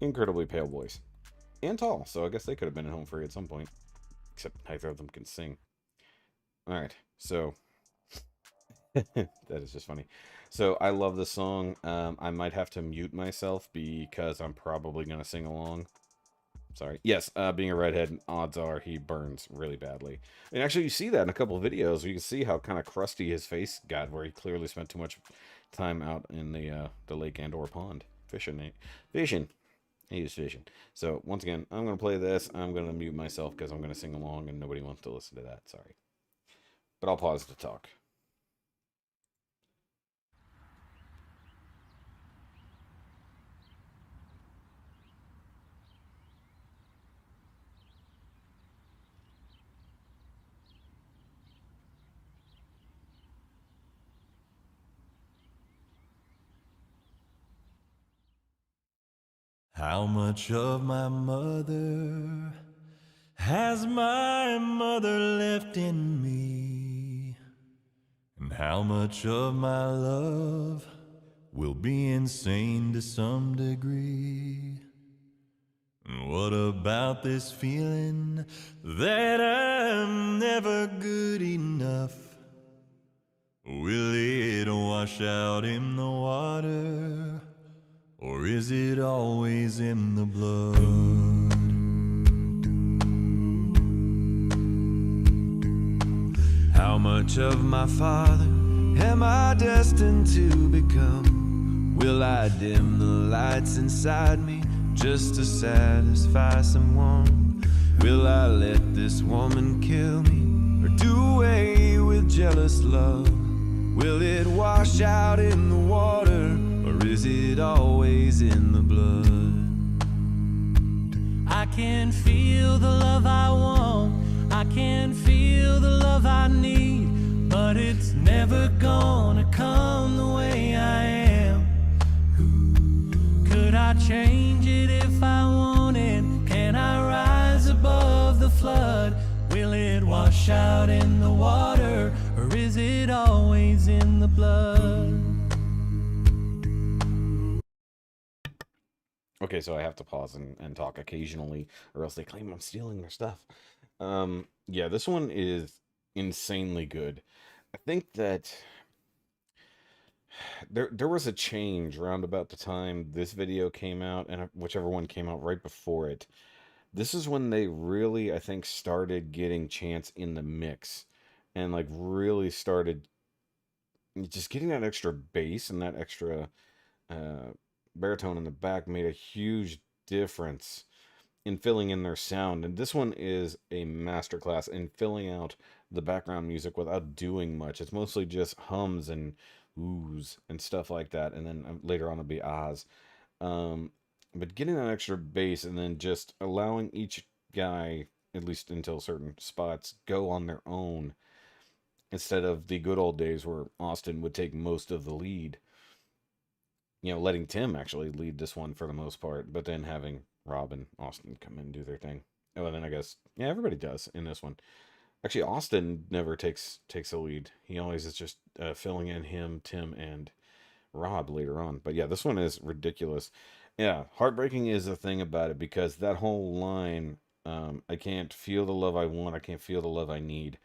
incredibly pale boys. And tall, so I guess they could have been at Home Free at some point. Except neither of them can sing. Alright, so that is just funny. So I love this song. I might have to mute myself because I'm probably going to sing along. Sorry. Yes, being a redhead, odds are he burns really badly. And actually, you see that in a couple of videos. You can see how kind of crusty his face got, where he clearly spent too much time out in the lake and or pond fishing. He was fishing. So, once again, I'm going to play this. I'm going to mute myself because I'm going to sing along and nobody wants to listen to that. Sorry. But I'll pause to talk. How much of my mother has my mother left in me? And how much of my love will be insane to some degree? And what about this feeling that I'm never good enough? Will it wash out in the water? Or is it always in the blood? How much of my father am I destined to become? Will I dim the lights inside me just to satisfy someone? Will I let this woman kill me or do away with jealous love? Will it wash out in the water? Or is it always in the blood? I can feel the love I want, I can feel the love I need, but it's never gonna come the way I am. Could I change it if I wanted? Can I rise above the flood? Will it wash out in the water, or is it always in the blood? Okay, so I have to pause and talk occasionally, or else they claim I'm stealing their stuff. Yeah, this one is insanely good. I think that there was a change around about the time this video came out, and whichever one came out right before it. This is when they really, I think, started getting Chance in the mix, and like really started just getting that extra bass and that extra uh, baritone in the back made a huge difference in filling in their sound. And this one is a masterclass in filling out the background music without doing much. It's mostly just hums and oohs and stuff like that, and then later on it'll be ahs. But getting that extra bass and then just allowing each guy, at least until certain spots, go on their own instead of the good old days where Austin would take most of the lead. You know, letting Tim actually lead this one for the most part, but then having Rob and Austin come in and do their thing. Oh, and then I guess, yeah, everybody does in this one. Actually, Austin never takes a lead. He always is just filling in him, Tim, and Rob later on. But yeah, this one is ridiculous. Yeah, heartbreaking is the thing about it, because that whole line, I can't feel the love I want, I can't feel the love I need.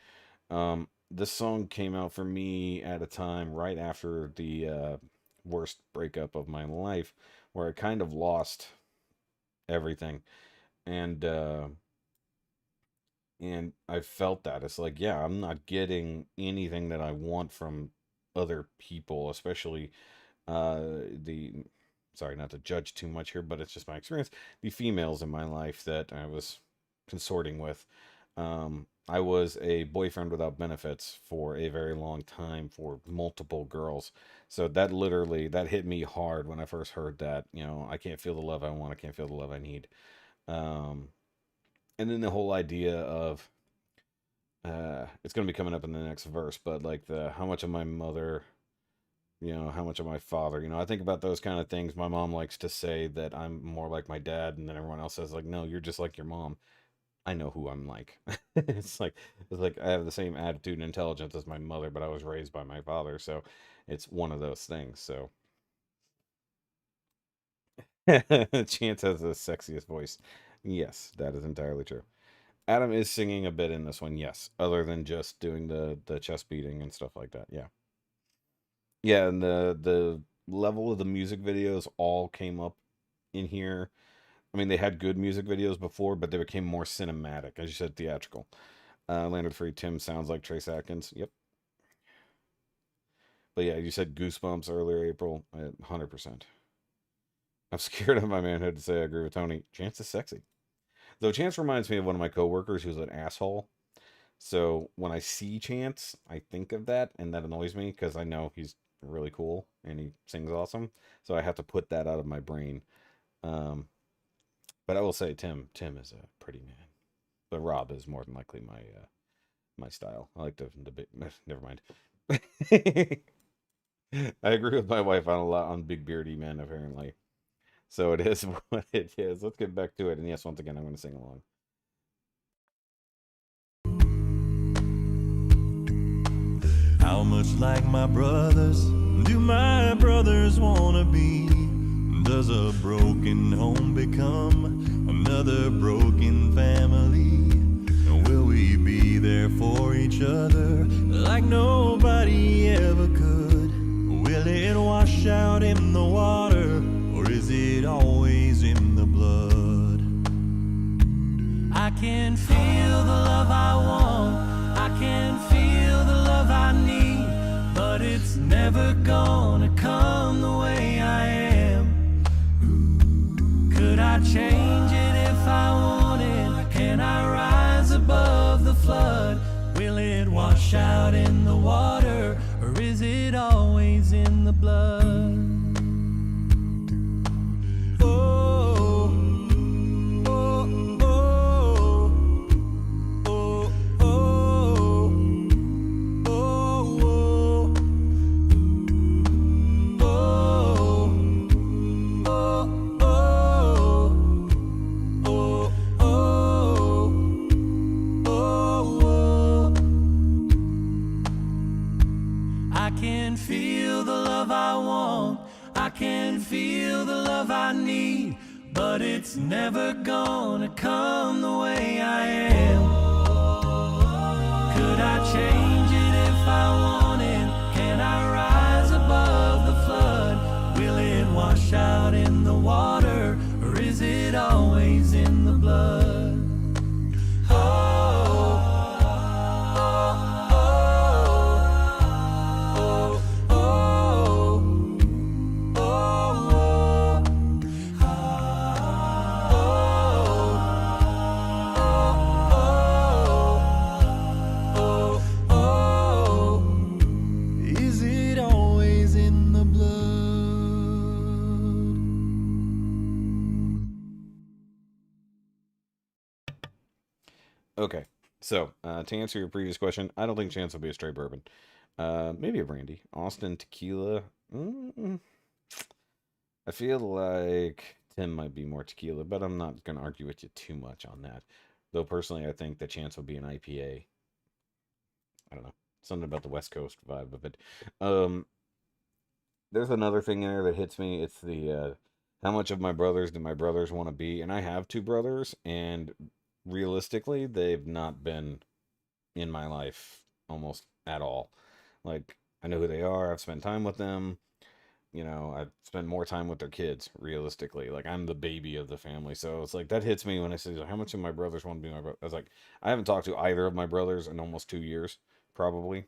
This song came out for me at a time right after the worst breakup of my life, where I kind of lost everything. And I felt that. It's like, yeah, I'm not getting anything that I want from other people, especially sorry, not to judge too much here, but it's just my experience. The females in my life that I was consorting with. I was a boyfriend without benefits for a very long time for multiple girls. So that literally, that hit me hard when I first heard that. You know, I can't feel the love I want, I can't feel the love I need. And then the whole idea of, it's going to be coming up in the next verse, but like how much of my mother, you know, how much of my father, you know, I think about those kind of things. My mom likes to say that I'm more like my dad, and then everyone else says like, no, you're just like your mom. I know who I'm like. It's like I have the same attitude and intelligence as my mother, but I was raised by my father, so it's one of those things. So Chance has the sexiest voice. Yes, that is entirely true. Adam is singing a bit in this one, yes, other than just doing the chest beating and stuff like that. Yeah. Yeah, and the level of the music videos all came up in here. I mean, they had good music videos before, but they became more cinematic, as you said, theatrical. Landed Free, Tim sounds like Trace Atkins. Yep. But yeah, you said Goosebumps earlier, April. 100%. I'm scared of my manhood to say I agree with Tony. Chance is sexy. Though Chance reminds me of one of my coworkers who's an asshole. So when I see Chance, I think of that, and that annoys me because I know he's really cool and he sings awesome. So I have to put that out of my brain. But I will say Tim is a pretty man. But Rob is more than likely my style. I like the never mind. I agree with my wife on a lot on big beardy men, apparently. So it is what it is. Let's get back to it. And yes, once again, I'm going to sing along. How much like my brothers do my brothers want to be? Does a broken home become another broken family? Will we be there for each other like nobody ever could? Will it wash out in the water, or is it always in the blood? I can feel the love I want, I can feel the love I need, but it's never gonna come the way I am. Could I change it if I wanted? Can I rise above the flood? Will it wash out in the water, or is it always in the blood? But it's never gonna come the way I am. Could I change? Okay. So, to answer your previous question, I don't think Chance will be a straight bourbon. Maybe a brandy. Austin tequila. I feel like Tim might be more tequila, but I'm not going to argue with you too much on that. Though personally, I think the Chance will be an IPA. I don't know. Something about the West Coast vibe of it. There's another thing in there that hits me. It's the how much of my brothers do my brothers want to be? And I have two brothers, and realistically, they've not been in my life almost at all. Like, I know who they are. I've spent time with them. You know, I've spent more time with their kids, realistically. Like, I'm the baby of the family. So it's like, that hits me when I say, how much of my brothers want to be my brother? I was like, I haven't talked to either of my brothers in almost 2 years, probably.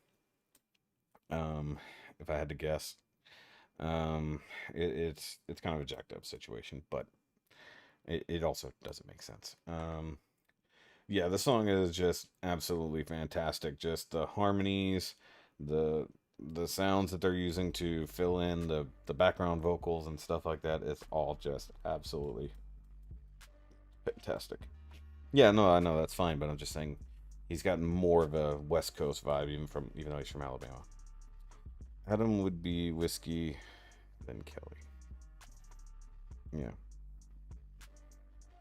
Um, if I had to guess. Um, it's kind of a jacked up situation, but it also doesn't make sense. Yeah, the song is just absolutely fantastic. Just the harmonies, the the sounds that they're using to fill in the background vocals and stuff like that. It's all just absolutely fantastic. Yeah, no, I know that's fine, but I'm just saying he's gotten more of a West Coast vibe even though he's from Alabama. Adam would be whiskey, then Kelly. Yeah.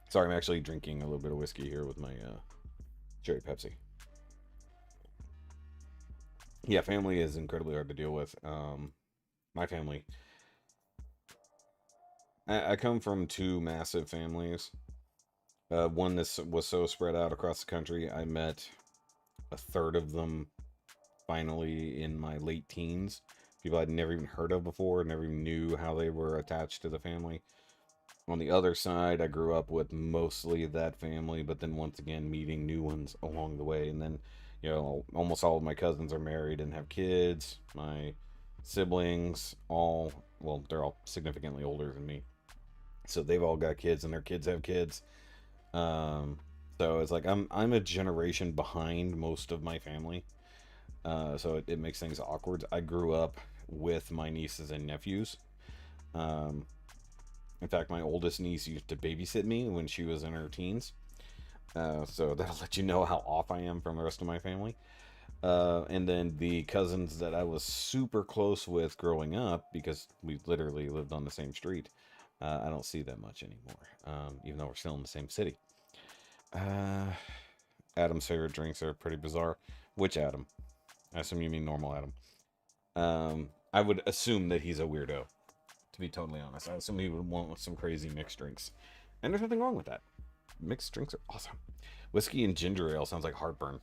Sorry, I'm actually drinking a little bit of whiskey here with my cherry Pepsi. Yeah, family is incredibly hard to deal with. My family. I come from two massive families. One that was so spread out across the country. I met a third of them finally in my late teens. People I'd never even heard of before, never even knew how they were attached to the family. On the other side, I grew up with mostly that family, but then once again meeting new ones along the way. And then, you know, almost all of my cousins are married and have kids. My siblings, well, they're all significantly older than me. So they've all got kids and their kids have kids. So it's like I'm a generation behind most of my family. So it makes things awkward. I grew up with my nieces and nephews. In fact, my oldest niece used to babysit me when she was in her teens. So that'll let you know how off I am from the rest of my family. And then the cousins that I was super close with growing up, because we literally lived on the same street, I don't see that much anymore, even though we're still in the same city. Adam's favorite drinks are pretty bizarre. Which Adam? I assume you mean normal Adam. I would assume that he's a weirdo, to be totally honest. I assume he would want some crazy mixed drinks. And there's nothing wrong with that. Mixed drinks are awesome. Whiskey and ginger ale sounds like heartburn.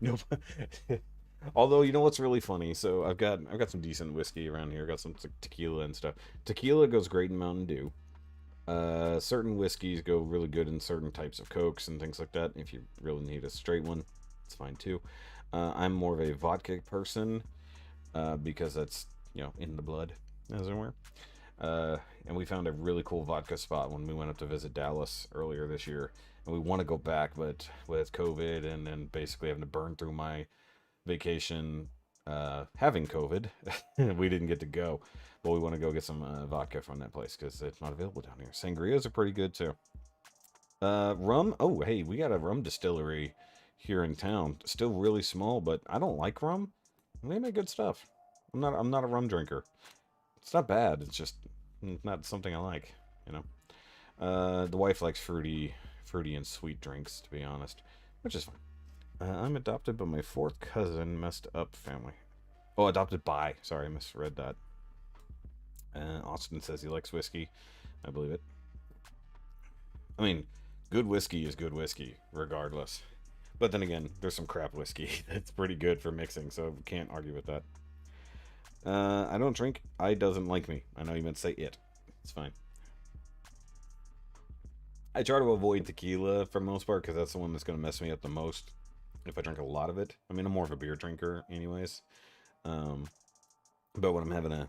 No. Although, you know what's really funny? So I've got some decent whiskey around here. I've got some tequila and stuff. Tequila goes great in Mountain Dew. Certain whiskeys go really good in certain types of Cokes and things like that. If you really need a straight one, it's fine too. I'm more of a vodka person, because that's, you know, in the blood, as it were. And we found a really cool vodka spot when we went up to visit Dallas earlier this year. And we want to go back, but with COVID and then basically having to burn through my vacation, having COVID, we didn't get to go. But we want to go get some vodka from that place because it's not available down here. Sangrias are pretty good too. Rum. Oh, hey, we got a rum distillery here in town. Still really small, but I don't like rum. They make good stuff. I'm not a rum drinker. It's not bad. It's just not something I like, you know. The wife likes fruity and sweet drinks, to be honest, which is fine. I'm adopted by my fourth cousin, messed up family. Oh, adopted by. Sorry, I misread that. Austin says he likes whiskey. I believe it. I mean, good whiskey is good whiskey, regardless. But then again, there's some crap whiskey that's pretty good for mixing, so can't argue with that. I don't drink. I doesn't like me. I know you meant to say it. It's fine. I try to avoid tequila for the most part because that's the one that's going to mess me up the most if I drink a lot of it. I mean, I'm more of a beer drinker anyways. But when I'm having a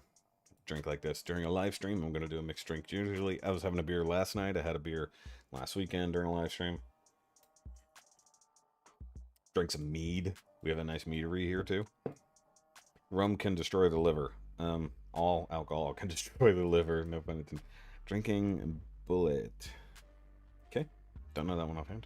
drink like this during a live stream, I'm going to do a mixed drink. Usually, I was having a beer last night. I had a beer last weekend during a live stream. Drank some mead. We have a nice meadery here too. Rum can destroy the liver. All alcohol can destroy the liver. No pun intended. Drinking bullet. Okay. Don't know that one offhand.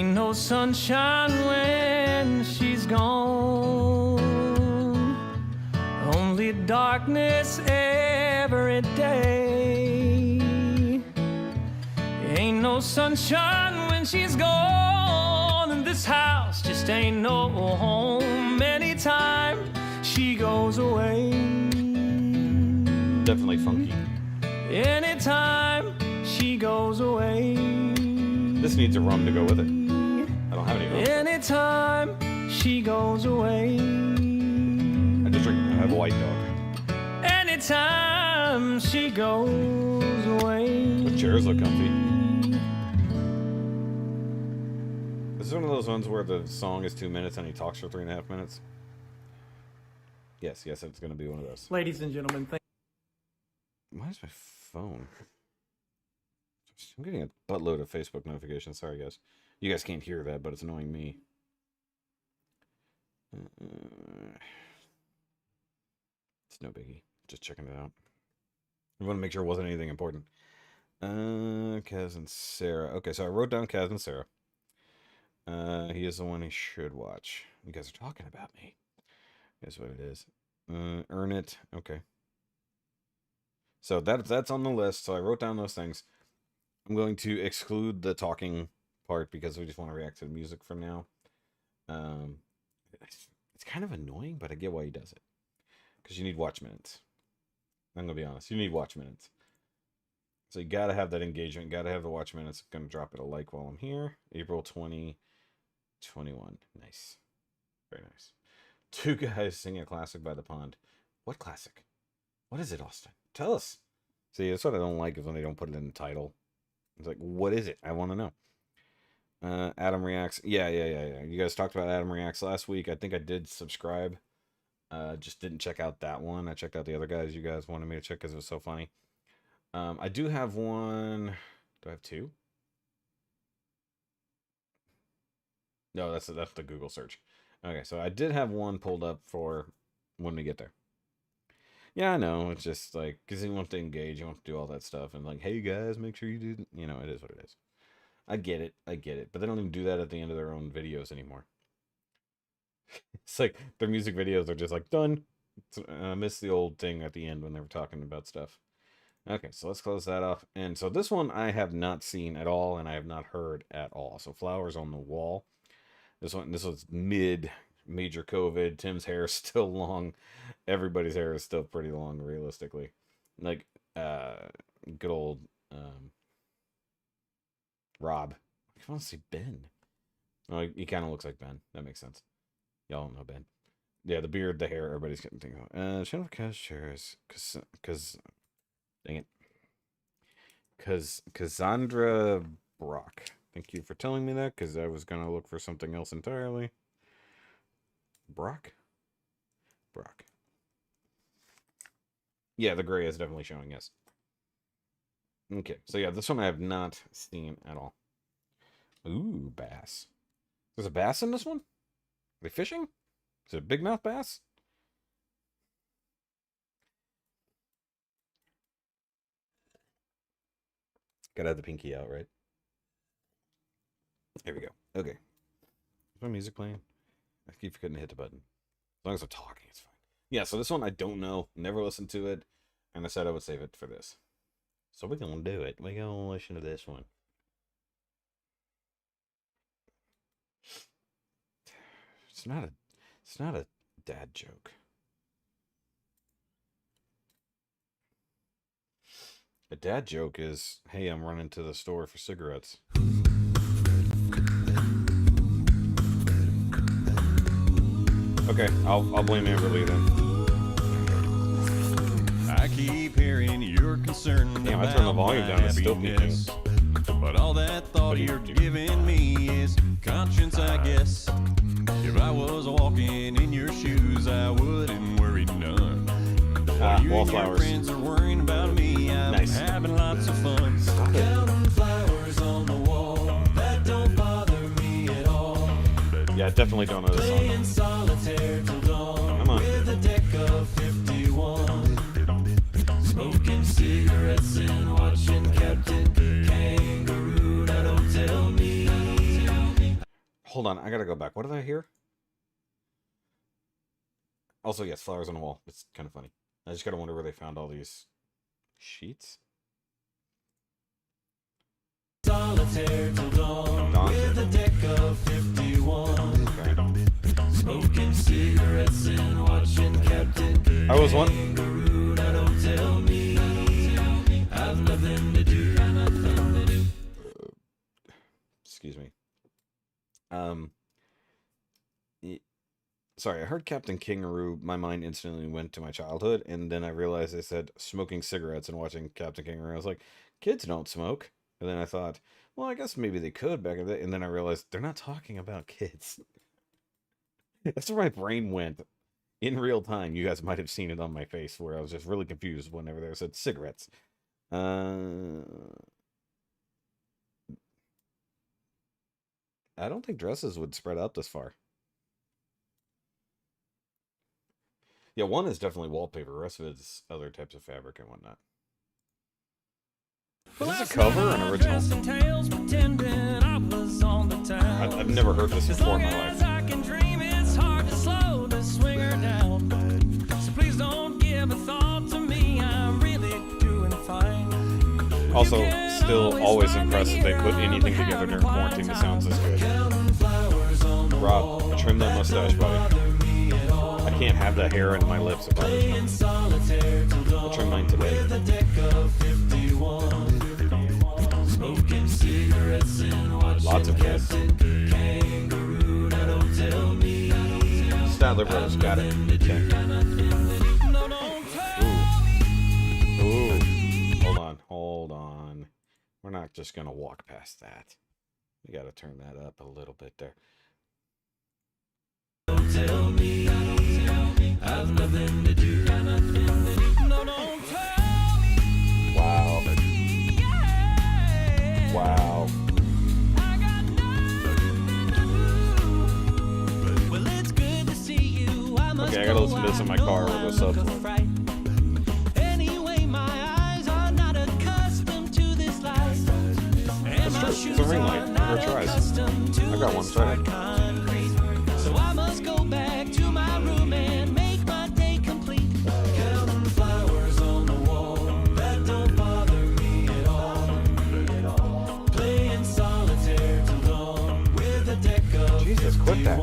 Ain't no sunshine when she's gone, only darkness every day. Ain't no sunshine when she's gone, and this house just ain't no home anytime she goes away. Definitely funky. Anytime she goes away. This needs a rum to go with it. I don't have any rum. Anytime she goes away. I have a white dog. Anytime she goes away. The chairs look comfy. This is one of those ones where the song is 2 minutes and he talks for 3.5 minutes. Yes, it's going to be one of those. Ladies and gentlemen, Why is my phone? I'm getting a buttload of Facebook notifications. Sorry, guys. You guys can't hear that, but it's annoying me. It's no biggie. Just checking it out. I want to make sure it wasn't anything important. Kaz and Sarah. Okay, so I wrote down Kaz and Sarah. He is the one he should watch. You guys are talking about me. Guess what it is. Earn it. Okay. So that's on the list. So I wrote down those things. I'm going to exclude the talking part because we just want to react to the music for now. It's kind of annoying, but I get why he does it. Because you need watch minutes. I'm going to be honest. You need watch minutes. So you got to have that engagement. Got to have the watch minutes. I'm going to drop it a like while I'm here. April 2021. Nice. Very nice. 2 guys singing a classic by the pond. What classic? What is it, Austin? Tell us. See, that's what I don't like is when they don't put it in the title. It's like, what is it? I want to know. Adam Reacts. Yeah. You guys talked about Adam Reacts last week. I think I did subscribe. Just didn't check out that one. I checked out the other guys you guys wanted me to check because it was so funny. I do have one. Do I have 2? No, that's the Google search. Okay, so I did have one pulled up for when we get there. Yeah, I know. It's just like, because he wants to engage, he wants to do all that stuff. And like, hey guys, make sure you do, you know, it is what it is. I get it. But they don't even do that at the end of their own videos anymore. It's like, their music videos are just like, done. I miss the old thing at the end when they were talking about stuff. Okay, so let's close that off. And so this one I have not seen at all, and I have not heard at all. So Flowers on the Wall. This was major COVID. Tim's hair is still long. Everybody's hair is still pretty long, realistically. Like, good old Rob. I want to say Ben. Oh, he kind of looks like Ben. That makes sense. Y'all don't know Ben. Yeah, the beard, the hair, everybody's getting things on. Channel of Cash Shares. Dang it. Cassandra Brock. Thank you for telling me that, because I was going to look for something else entirely. Brock? Yeah, the gray is definitely showing, yes. Okay, so yeah, this one I have not seen at all. Ooh, bass. There's a bass in this one? Are they fishing? Is it a big mouth bass? Gotta have the pinky out, right? There we go. Okay. Is my music playing? I keep forgetting to hit the button. As long as I'm talking, it's fine. Yeah, so this one I don't know. Never listened to it. And I said I would save it for this. So we're going to do it. We're going to listen to this one. It's not a dad joke. A dad joke is, hey, I'm running to the store for cigarettes. Okay, I'll blame Amberly then. I keep hearing you're concerned. Damn, I turned the volume down. It's still peaking. But all that thought you're giving me is conscience, I guess. If I was walking in your shoes, I wouldn't worry none. While you and your wallflowers. friends are worrying about me, I'm Nice. having lots of fun. Stop it. counting flowers on the wall, that don't bother me at all. Yeah, I definitely don't know this song. Playing solitaire till dawn Come on. with a deck of 51. Smoking cigarettes and watching Captain Kangaroo. Now don't tell me on, I gotta go back. What did I hear? Also, yes, flowers on the wall. It's kind of funny. I just gotta wonder where they found all these sheets. Solitaire till dawn with a deck of 51. Okay. Smoking cigarettes and watching Captain I was one. Kangaroo. Now don't tell me I've nothing to do. Excuse me. Sorry, I heard Captain Kangaroo. My mind instantly went to my childhood, and then I realized they said smoking cigarettes and watching Captain Kangaroo. I was like, kids don't smoke. And then I thought, well, I guess maybe they could back in the day. And then I realized they're not talking about kids. That's where my brain went in real time. You guys might have seen it on my face where I was just really confused whenever they said cigarettes. I don't think dresses would spread out this far. Yeah, one is definitely wallpaper. The rest of it is other types of fabric and whatnot. Is this a cover or an original? I've never heard this before in my life. Also, still always impressed that they put anything together during quarantine that sounds this good. Rob, trim that mustache, buddy. I can't have that hair in my lips. I'll trim mine today. Lots of kids. Statler Brothers, got it. Okay. Ooh. Hold on. We're not just gonna walk past that. We gotta turn that up a little bit there. Don't tell me I've nothing to do. No, don't tell me. Wow. Wow. I got nothing to do. Well, it's good to see you. Okay, I gotta listen to this in my car with a subwoofer. Anyway, my eyes are not accustomed to this life. And my It's a ring light. Never tries. I got one. Try it. So I must go back to my room and make my day complete. Counting flowers on the wall, that don't bother me at all. Playing solitaire till dawn with a deck of Jesus, quit that.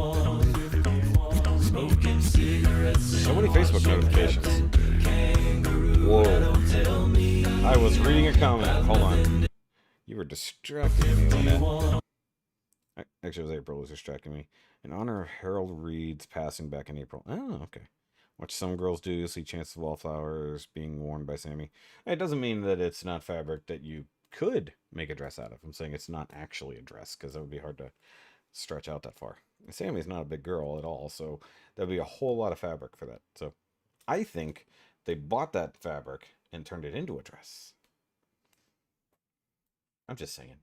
smoking cigarettes. So many Facebook notifications. Whoa. I was reading a comment. Hold on. You were distracting me, Lynette. Actually, it was April was distracting me. In honor of Harold Reed's passing back in April. Oh, okay. Watch Some Girls Do, see Chance of Wallflowers being worn by Sammy. It doesn't mean that it's not fabric that you could make a dress out of. I'm saying it's not actually a dress, because that would be hard to stretch out that far. And Sammy's not a big girl at all, so there'd be a whole lot of fabric for that. So I think they bought that fabric and turned it into a dress. I'm just saying.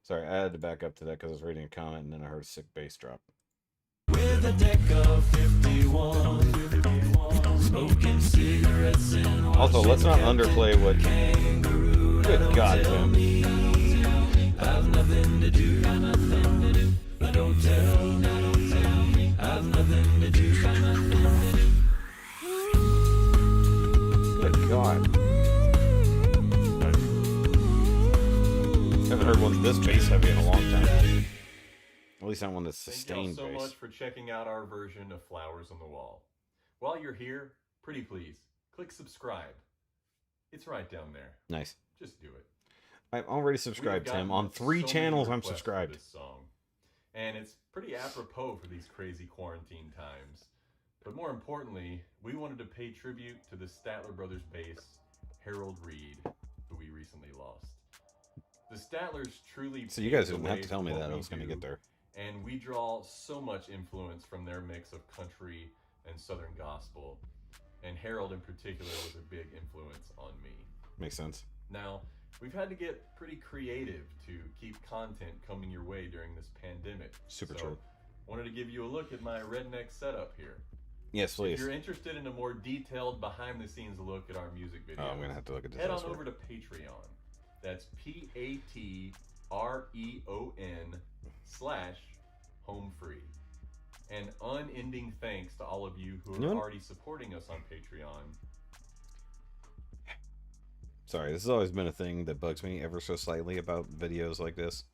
Sorry, I had to back up to that because I was reading a comment and then I heard a sick bass drop. With a deck of 51, smoking cigarettes and also, let's not underplay what. Good God, Tim. I've nothing to do. Don't tell me I've nothing to do. Good God. Haven't heard one this bass heavy in a long time. At least not one that's sustained Thank y'all so bass. much for checking out our version of Flowers on the Wall. While you're here, pretty please, click subscribe. It's right down there. Nice. Just do it. I'm already subscribed, Tim. On 3 channels, I'm subscribed. This song. And it's pretty apropos for these crazy quarantine times. But more importantly, we wanted to pay tribute to the Statler Brothers bass, Harold Reed, who we recently lost. The Statlers truly... So you guys didn't have to tell me that I was going to get there. And we draw so much influence from their mix of country and southern gospel. And Harold in particular was a big influence on me. Makes sense. Now, we've had to get pretty creative to keep content coming your way during this pandemic. Super true. Wanted to give you a look at my redneck setup here. Yes, please. If you're interested in a more detailed behind-the-scenes look at our music videos, Oh, I'm going to have to look at this head on elsewhere. over to Patreon. That's Patreon.com/. REON/homefree. And unending thanks to all of you who are already supporting us on Patreon. Sorry, this has always been a thing that bugs me ever so slightly about videos like this,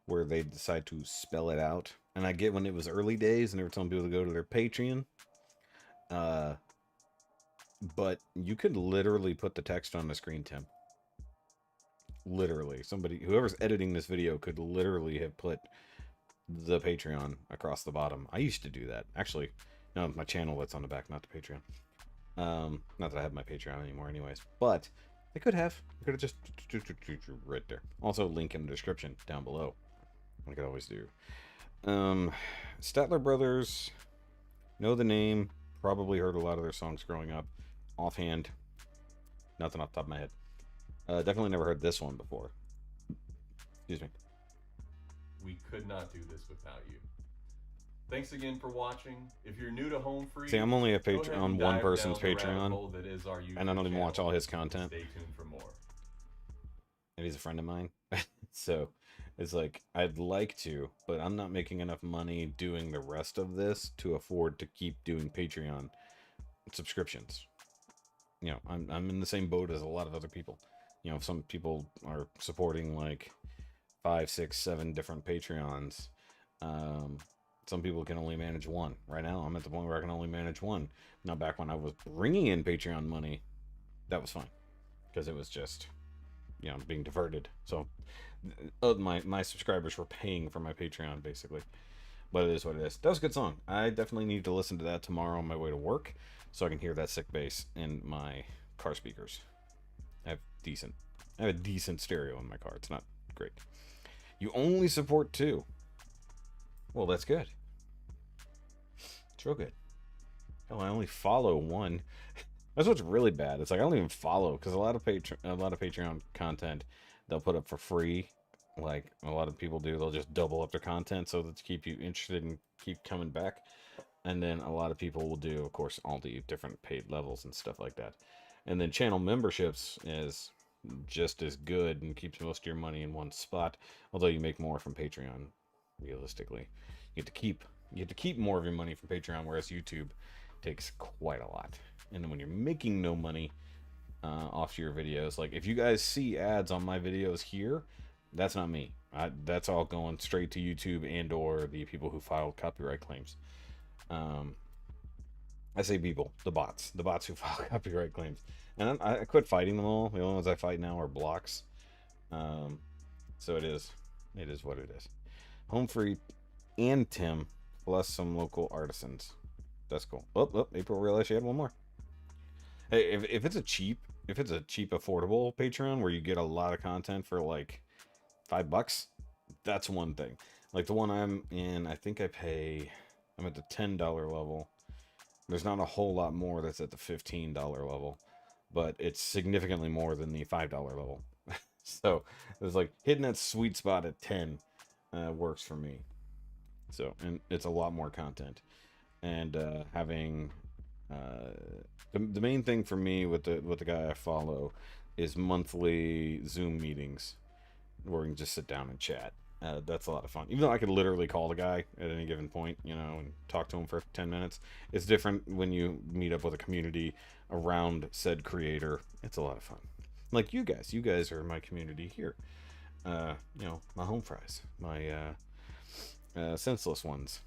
where they decide to spell it out. And I get when it was early days and they were telling people to go to their Patreon. But you could literally put the text on the screen, Tim. Literally. Whoever's editing this video could literally have put the Patreon across the bottom. I used to do that. Actually, no, my channel that's on the back, not the Patreon. Not that I have my Patreon anymore anyways. But they could have. I could have just right there. Also, link in the description down below. I could always do. Statler Brothers, know the name. Probably heard a lot of their songs growing up. Offhand, nothing off the top of my head. Definitely never heard this one before. Excuse me. We could not do this without you. Thanks again for watching. If you're new to Home Free, See, I'm only a on one person's that is Patreon, that is our YouTube and I don't even watch channel. all his content. Stay tuned for more. And he's a friend of mine. So it's like, I'd like to, but I'm not making enough money doing the rest of this to afford to keep doing Patreon subscriptions. You know, I'm in the same boat as a lot of other people. You know, some people are supporting like 5, 6, 7 different Patreons. Some people can only manage one. Right now, I'm at the point where I can only manage one. Now, back when I was bringing in Patreon money, that was fine. Because it was just, you know, being diverted. So, my subscribers were paying for my Patreon, basically. But it is what it is. That was a good song. I definitely need to listen to that tomorrow on my way to work, so I can hear that sick bass in my car speakers. I have a decent stereo in my car. It's not great. You only support 2. Well, that's good. It's real good. Hell, I only follow 1. That's what's really bad. It's like I don't even follow, because a lot of Patreon content they'll put up for free. Like a lot of people do, they'll just double up their content so that to keep you interested and keep coming back. And then a lot of people will do, of course, all the different paid levels and stuff like that. And then channel memberships is just as good and keeps most of your money in one spot, although you make more from Patreon. Realistically, you get to keep more of your money from Patreon, whereas YouTube takes quite a lot. And then when you're making no money off your videos, like if you guys see ads on my videos here, that's not me. That's all going straight to YouTube and or the people who filed copyright claims. I say people, the bots who file copyright claims. And I quit fighting them all. The only ones I fight now are blocks. So it is what it is. Home Free and Tim, plus some local artisans. That's cool. Oh, April realized she had one more. Hey, if it's a cheap, affordable Patreon where you get a lot of content for like $5, that's one thing. Like the one I'm in, I think I'm at the $10 level. There's not a whole lot more that's at the $15 level, but it's significantly more than the $5 level. So it's like hitting that sweet spot at 10 works for me. So, and it's a lot more content, and having the main thing for me with the guy I follow is monthly Zoom meetings where we can just sit down and chat. That's a lot of fun. Even though I could literally call the guy at any given point, you know, and talk to him for 10 minutes. It's different when you meet up with a community around said creator. It's a lot of fun. Like you guys are my community here. You know, my home fries, my senseless ones.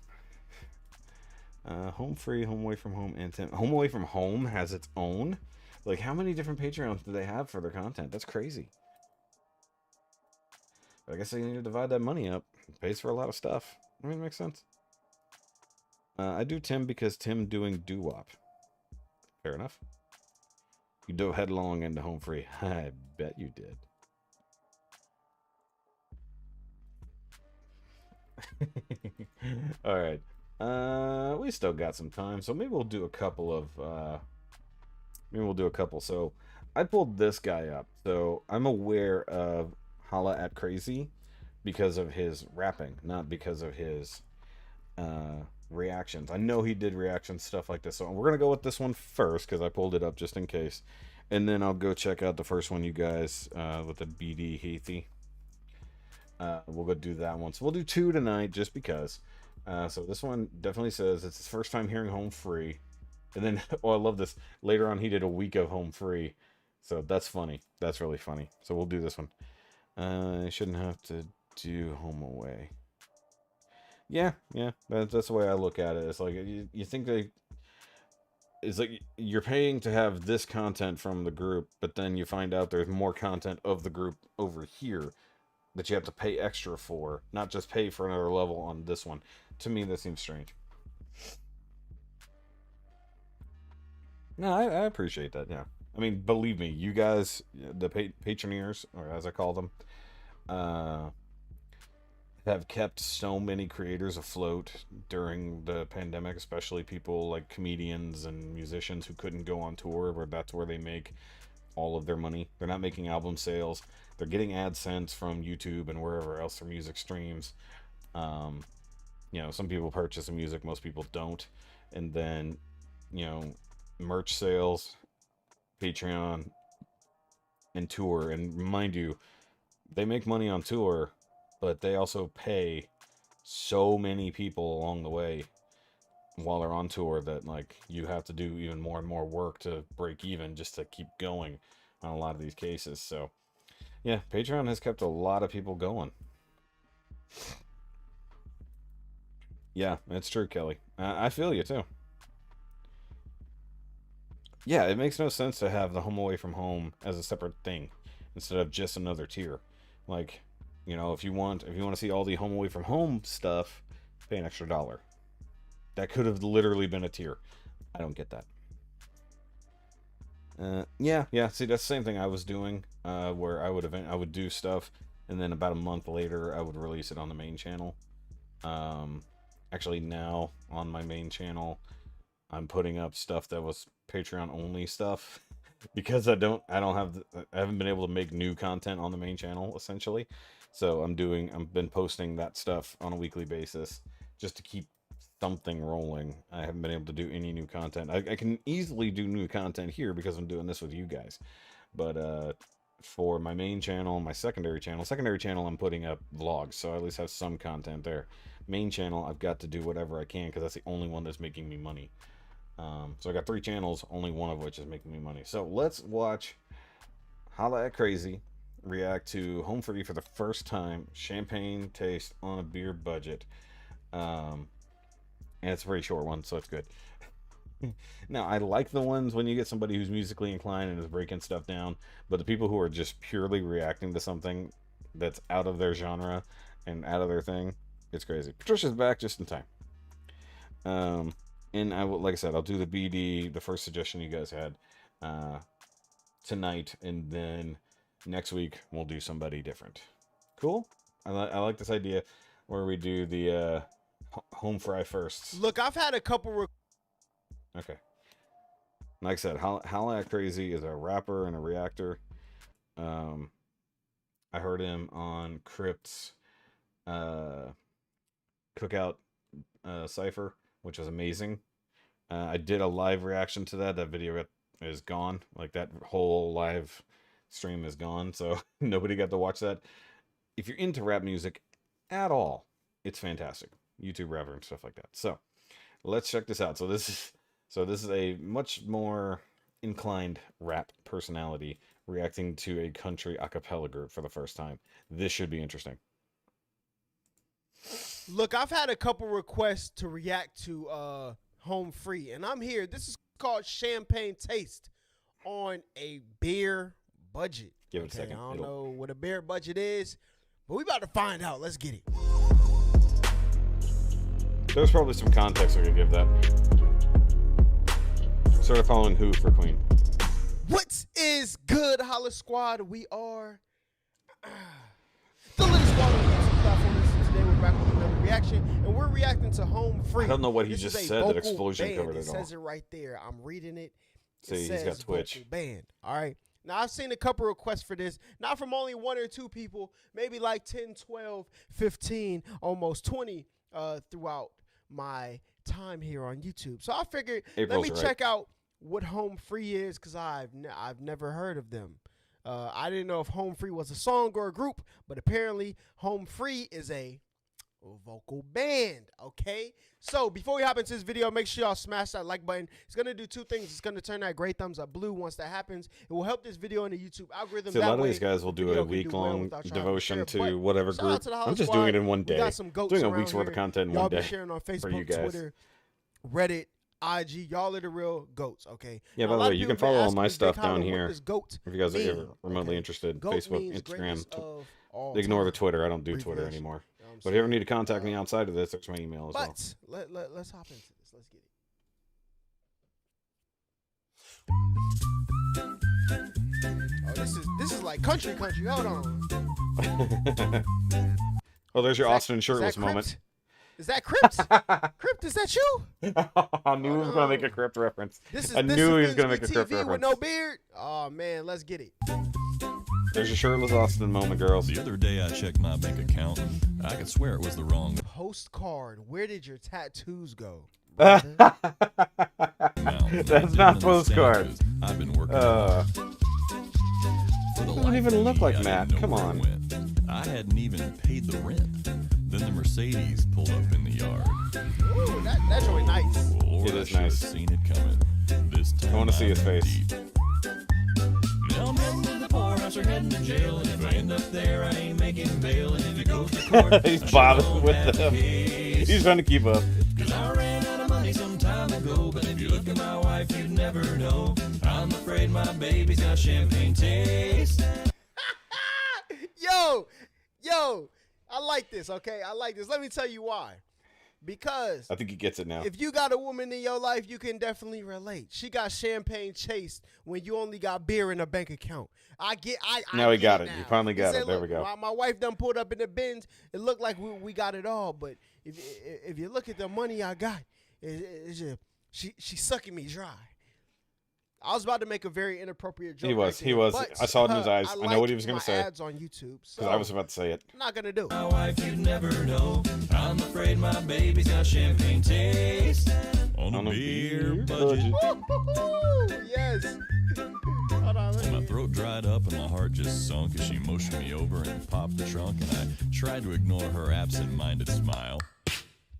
Home Free, Home Away from Home, and Tim. Home Away from Home has its own. Like, how many different Patreons do they have for their content? That's crazy. But I guess they need to divide that money up. It pays for a lot of stuff. I mean, it makes sense. I do Tim because Tim doing doo-wop. Fair enough. You dove headlong into Home Free. I bet you did. All right. We still got some time, so maybe we'll do a couple of So I pulled this guy up, so I'm aware of Holla at Crazy because of his rapping, not because of his reactions. I know he did reaction stuff like this, so we're gonna go with this one first because I pulled it up just in case, and then I'll go check out the first one you guys with the BD Heathy. We'll go do that one. So we'll do 2 tonight just because. So this one definitely says it's his first time hearing Home Free. And then, oh, I love this. Later on, he did a week of Home Free. So that's funny. That's really funny. So we'll do this one. I shouldn't have to do Home Away. Yeah, that's the way I look at it. It's like, you think it's like you're paying to have this content from the group, but then you find out there's more content of the group over here that you have to pay extra for, not just pay for another level on this one. To me, that seems strange. No, I appreciate that, yeah. I mean, believe me, you guys, the patroneers, or as I call them, have kept so many creators afloat during the pandemic, especially people like comedians and musicians who couldn't go on tour, where that's where they make all of their money. They're not making album sales. They're getting AdSense from YouTube and wherever else their music streams. Some people purchase the music, most people don't. And then, merch sales, Patreon, and tour. And mind you, they make money on tour, but they also pay so many people along the way while they're on tour that, like, you have to do even more and more work to break even just to keep going on a lot of these cases. So yeah, Patreon has kept a lot of people going. Yeah, it's true, Kelly. I feel you too. Yeah, it makes no sense to have the Home Away from Home as a separate thing instead of just another tier. Like, if you want to see all the Home Away from Home stuff, pay an extra $1. That could have literally been a tier. I don't get that. Yeah. See, that's the same thing I was doing, where I would do stuff, and then about a month later, I would release it on the main channel. Actually, now on my main channel, I'm putting up stuff that was Patreon only stuff because I haven't been able to make new content on the main channel essentially. So I've been posting that stuff on a weekly basis just to keep something rolling. I haven't been able to do any new content. I can easily do new content here because I'm doing this with you guys. But for my main channel, my secondary channel, I'm putting up vlogs, so I at least have some content there. Main channel, I've got to do whatever I can because that's the only one that's making me money. So I got 3 channels, only one of which is making me money. So let's watch Holla at Crazy react to Home Free for the first time. Champagne taste on a beer budget. And it's a very short one, so it's good. Now, I like the ones when you get somebody who's musically inclined and is breaking stuff down, but the people who are just purely reacting to something that's out of their genre and out of their thing, it's crazy. Patricia's back just in time. And like I said, I'll do the BD, the first suggestion you guys had, tonight, and then next week we'll do somebody different. Cool? I like this idea where we do the home fry first. Look, I've had a couple. Okay. Like I said, Holla at Crazy is a rapper and a reactor. I heard him on Crypt's Cookout Cypher, which was amazing. I did a live reaction to that. That video is gone. Like, that whole live stream is gone, so nobody got to watch that. If you're into rap music at all, it's fantastic. YouTube rapper and stuff like that. So let's check this out. So this is a much more inclined rap personality reacting to a country a cappella group for the first time. This should be interesting. Look, I've had a couple requests to react to Home Free, and I'm here. This is called Champagne Taste on a beer budget. Give it a second. I don't know what a beer budget is, but we about to find out. Let's get it. There's probably some context we could give that. Sort of following Who for Queen. What is good, Holla Squad? We are the Little Squad on the YouTube platform. Today we're back with another reaction, and we're reacting to Home Free. I don't know what he This just is a said that vocal Explosion band. covered It it all. says it right there. I'm reading it. See, It he's says got Twitch. vocal band. All right. Now, I've seen a couple requests for this, not from only 1 or 2 people, maybe like 10, 12, 15, almost 20 throughout my time here on YouTube. So I figured, April's let me right. check out what Home Free is, because I've never heard of them. I didn't know if Home Free was a song or a group, but apparently Home Free is a vocal band. Okay, so before we hop into this video, make sure y'all smash that like button. It's gonna do two things. It's gonna turn that great thumbs up blue once that happens. It will help this video in the YouTube algorithm. See, a That lot of way, these guys will do video a can do well week-long without y'all devotion having to share. to But whatever shout out group. to the I'm Holla just Squad. doing it in one We day. got some goats Doing a around week's worth of here. content in Y'all one be day. sharing on for you Facebook, guys. Twitter, Reddit, IG. Y'all are the real goats. Okay. Yeah, Now, by a the lot way, of you people can been follow all asking my me, Big stuff Holla, down what here. does GOAT If you guys are mean? ever remotely Okay. interested, GOAT Facebook, means Instagram. greatest of all Ignore the time. Twitter. I don't do Twitter Abbreviation. anymore. You know what I'm But if you ever saying? need to contact me outside of this, there's my email as well. But let's hop into this. Let's get it. Oh, this is like country. Hold on. Oh, there's your Is that- Austin is shirtless that moment. Crypt? Is that Crypt? Crypt, is that you? I knew he was going to make a no. Crypt reference. This is I knew he was going to make a TV Crypt with reference. no beard. Oh man, let's get it. There's your shirtless Austin moment, girls. The other day I checked my bank account and I could swear it was the wrong Postcard. Where did your tattoos go? That's amount. not postcard. I've been working for the doesn't life even of look me, like I Matt. didn't know Come where it on. went. I hadn't even paid the rent. Then the Mercedes pulled up in the yard. Ooh, that joint nice. Well, Lord, It I is should nice. have seen it coming. This time I wanna see his I'm face. deep. Now I'm heading to the poorhouse or heading to jail, and if I end up there, I ain't making bail. And if it goes to court, He's I sure bobbing don't with have a them. case. He's trying to keep up. 'Cause I ran out of money some time ago, but if you look at my wife, you'd never know. I'm afraid my baby's got champagne taste. Yo, I like this, okay? I like this. Let me tell you why. Because I think he gets it now. if you got a woman in your life, you can definitely relate. She got champagne chased when you only got beer in a bank account. I Now he get got it. now. You finally got said, it. There "Look, we go." My wife done pulled up in the bins. It looked like we got it all, but if you look at the money I got, it's just, she's sucking me dry. I was about to make a very inappropriate joke. He was. right He there, was. but, I saw it in his eyes. I know like what he was gonna my say. ads on YouTube, so Because I was about to say it. I'm not gonna do it. My wife, you'd never know. I'm afraid my baby's got champagne taste. On a beer budget. Yes. Hold on, let My me- throat dried up and my heart just sunk as she motioned me over and popped the trunk, and I tried to ignore her absent-minded smile.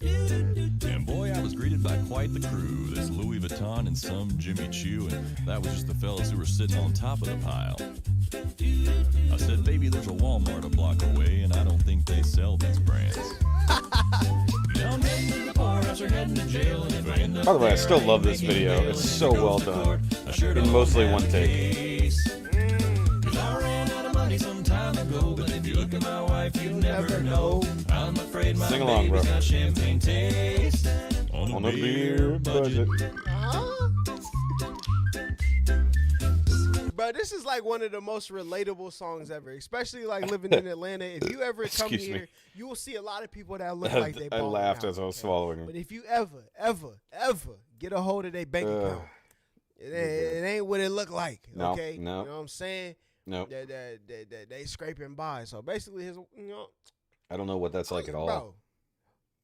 And boy, I was greeted by quite the crew. This Louis Vuitton and some Jimmy Choo, and that was just the fellas who were sitting on top of the pile. I said, baby, there's a Walmart a block away, and I don't think they sell these brands. Now I'm heading to the poorhouse or heading to jail, and if I end up By the way, I there, still love ain't this making video. bail, It's and if so it goes well to done. court, I sure In don't mostly have one a take. case. 'Cause I ran out of money some time ago, but if you look at my wife, you'd never know. I'm afraid my Sing along, bro. baby's got champagne taste. On a beer budget. Bro, this is like one of the most relatable songs ever, especially like living in Atlanta. If you ever come Excuse me. here, you will see a lot of people that look like they I balling laughed out, as I was okay? swallowing But it. if you ever get a hold of their bank account, it ain't what it look like, No, okay? no. You know what I'm saying? Nope. They scraping by. So basically, I don't know what that's like at all.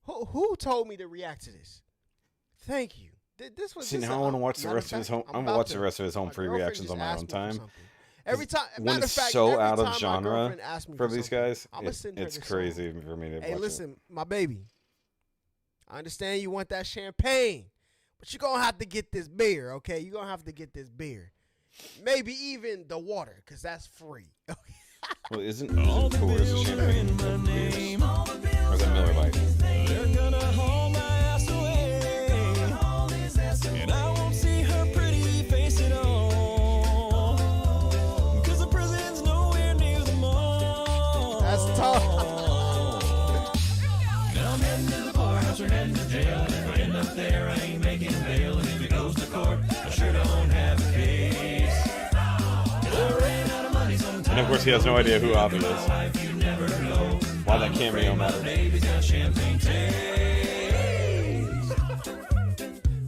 Bro, who told me to react to this? Thank you. This was See, this now I want to watch the matter of rest of his fact, home. I'm about gonna watch to- the rest of his home my free girlfriend reactions just on my asked own me for time. something. Every time, When matter of it's fact, so every out of time my genre girlfriend asks me for for these something, guys, I'ma send her it's this crazy song. for me to Hey, watch listen, my baby. I understand you want that champagne, but you're gonna have to get this beer, okay? You're gonna have to get this beer. Maybe even the water, because that's free. it. Well, isn't Coors a champagne? Beers? Or is that Miller Lite? They're gonna haul my ass away, and I won't see her pretty face at all. 'Cause the prison's nowhere near the mall. That's tough. Now I'm heading to the poorhouse or heading to jail. If I end up there, I ain't making bail. And if it goes to court, I sure don't have a case. 'Cause I ran out of money sometime. And of course, he has no idea who Avi is. Life, you never know. Why that cameo matters. Baby's got champagne taste.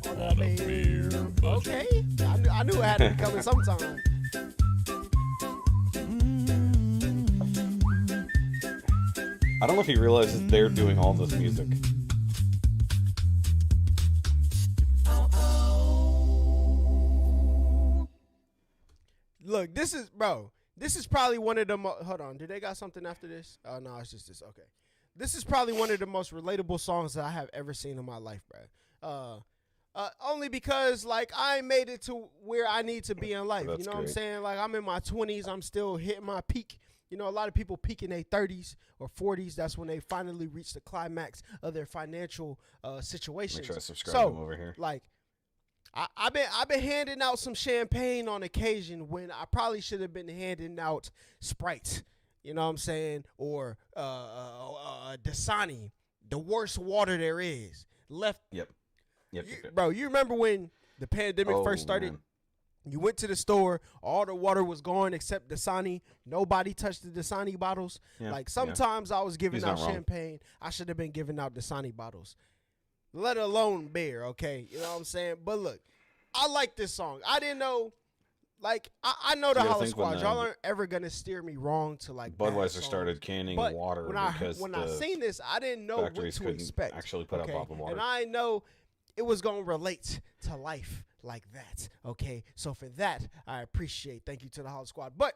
On a beer budget. Okay, I knew it had to be coming sometime. I don't know if he realizes they're doing all this music. Look, this is, bro, This is probably one of the hold on. Do they got something after this? Oh no, it's just this. Okay. This is probably one of the most relatable songs that I have ever seen in my life, bro. Only because like I ain't made it to where I need to be in life. That's You know what I'm great. saying? Like I'm in my 20s, I'm still hitting my peak. You know, a lot of people peak in their 30s or 40s. That's when they finally reach the climax of their financial situations. Make sure I subscribe So, him over here. like, I've been handing out some champagne on occasion when I probably should have been handing out Sprite. You know what I'm saying? Or Dasani, the worst water there is. Left, Yep. Yep. bro. You remember when the pandemic Oh, first started? man. You went to the store, all the water was gone except Dasani. Nobody touched the Dasani bottles. Yeah, Like yeah. sometimes I was giving He's out not wrong. champagne. I should have been giving out Dasani bottles. Let alone beer, okay? You know what I'm saying? But look, I like this song. I didn't know, like, I know the See, I Holla think when, Squad. Y'all aren't ever gonna steer me wrong to like bad Budweiser songs. started canning But water when because I the seen this, I didn't know what factories to couldn't expect. actually put out bottled water. And I know it was gonna relate to life like that. Okay, so for that, I appreciate. Thank you to the Holla Squad. But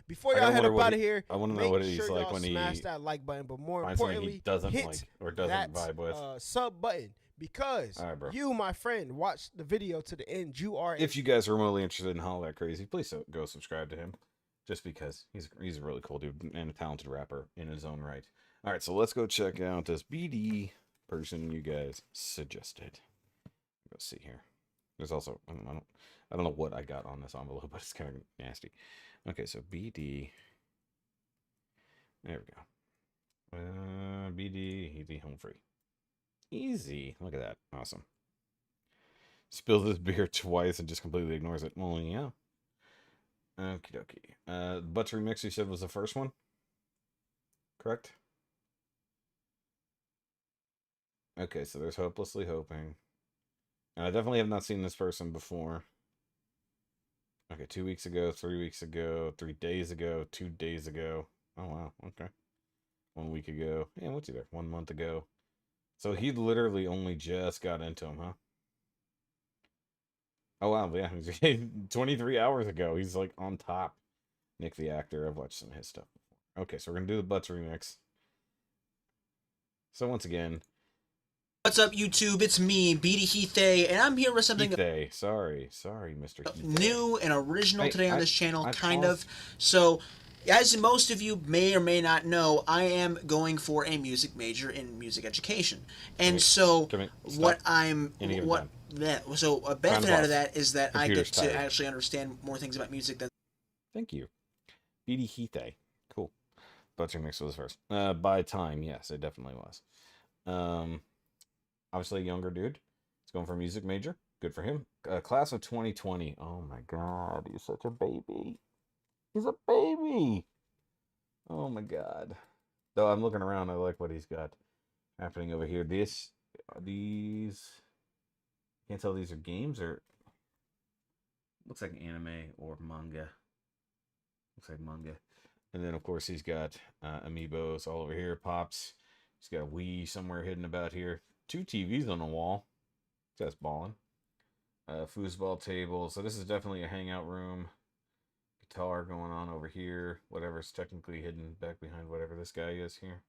before I y'all gotta head wonder up what out of he- here, I wanna know make what he's sure like y'all when he smash that like button. But more find something importantly, he doesn't hit like or doesn't that vibe with. Sub button because All right, bro. you, my friend, watch the video to the end. You are If you guys are remotely interested in Holla That Crazy, please go subscribe to him. Just because he's a really cool dude and a talented rapper in his own right. All right, so let's go check out this BD person you guys suggested. Let's see here. There's also I don't know what I got on this envelope, but it's kind of nasty. Okay, so BD. There we go. BD, easy home free. Easy. Look at that. Awesome. Spills this beer twice and just completely ignores it. Well, yeah. Okie dokie. Buttery Mix you said was the first one? Correct? Okay, so there's Hopelessly Hoping. And I definitely have not seen this person before. Okay, 2 weeks ago, 3 weeks ago, 3 days ago, 2 days ago. Oh, wow. Okay. 1 week ago. Yeah, what's he there? 1 month ago. So he literally only just got into him, huh? Oh, wow. Yeah. 23 hours ago. He's like on top. Nick the actor. I've watched some of his stuff before. Okay, so we're going to do the Butts remix. So once again. What's up, YouTube? It's me, BD Heathay, and I'm here with something Heathay. Sorry, Mr. Heathay. new and original Hey, today on I- this channel, I kind paused. of. So, as most of you may or may not know, I am going for a music major in music education, and so what I'm Any given what time. that so a Round benefit of out of applause. that is that I Computer's get to tired. actually understand more things about music than Thank you. BD Heathay. Cool. Butcher Mix was first. By time, yes, it definitely was. Obviously a younger dude. He's going for a music major. Good for him. Class of 2020. Oh my god, he's such a baby. He's a baby. Oh my god. Though I'm looking around, I like what he's got happening over here. These can't tell these are games or looks like anime or manga. Looks like manga. And then of course he's got amiibos all over here. Pops. He's got a Wii somewhere hidden about here. 2 TVs on the wall. That's balling. Foosball table. So this is definitely a hangout room. Guitar going on over here. Whatever's technically hidden back behind whatever this guy is here.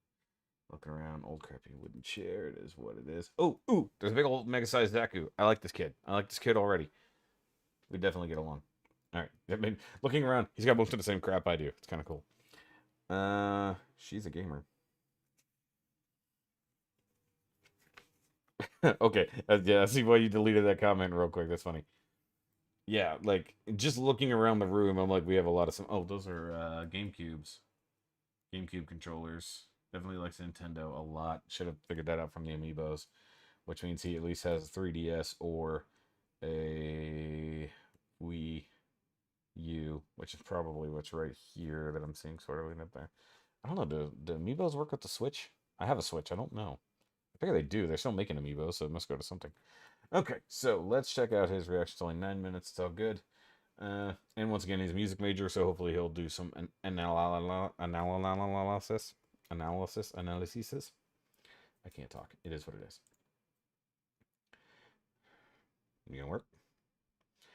Looking around. Old crappy wooden chair. It is what it is. Oh, ooh. There's a big old mega-sized Zaku. I like this kid. I like this kid already. We definitely get along. Alright. I mean, looking around, he's got most of the same crap I do. It's kind of cool. She's a gamer. Okay. Yeah, I see why you deleted that comment real quick. That's funny. Yeah, like, just looking around the room, I'm like, we have a lot of some... Oh, those are GameCubes. GameCube controllers. Definitely likes Nintendo a lot. Should have figured that out from the Amiibos. Which means he at least has a 3DS or a Wii U, which is probably what's right here that I'm seeing sort of up there. I don't know, do Amiibos work with the Switch? I have a Switch, I don't know. I figure they do. They're still making Amiibos, so it must go to something. Okay, so let's check out his reaction. It's only 9 minutes. It's all good. And once again, he's a music major, so hopefully he'll do some analysis. I can't talk. It is what it is. You gonna work?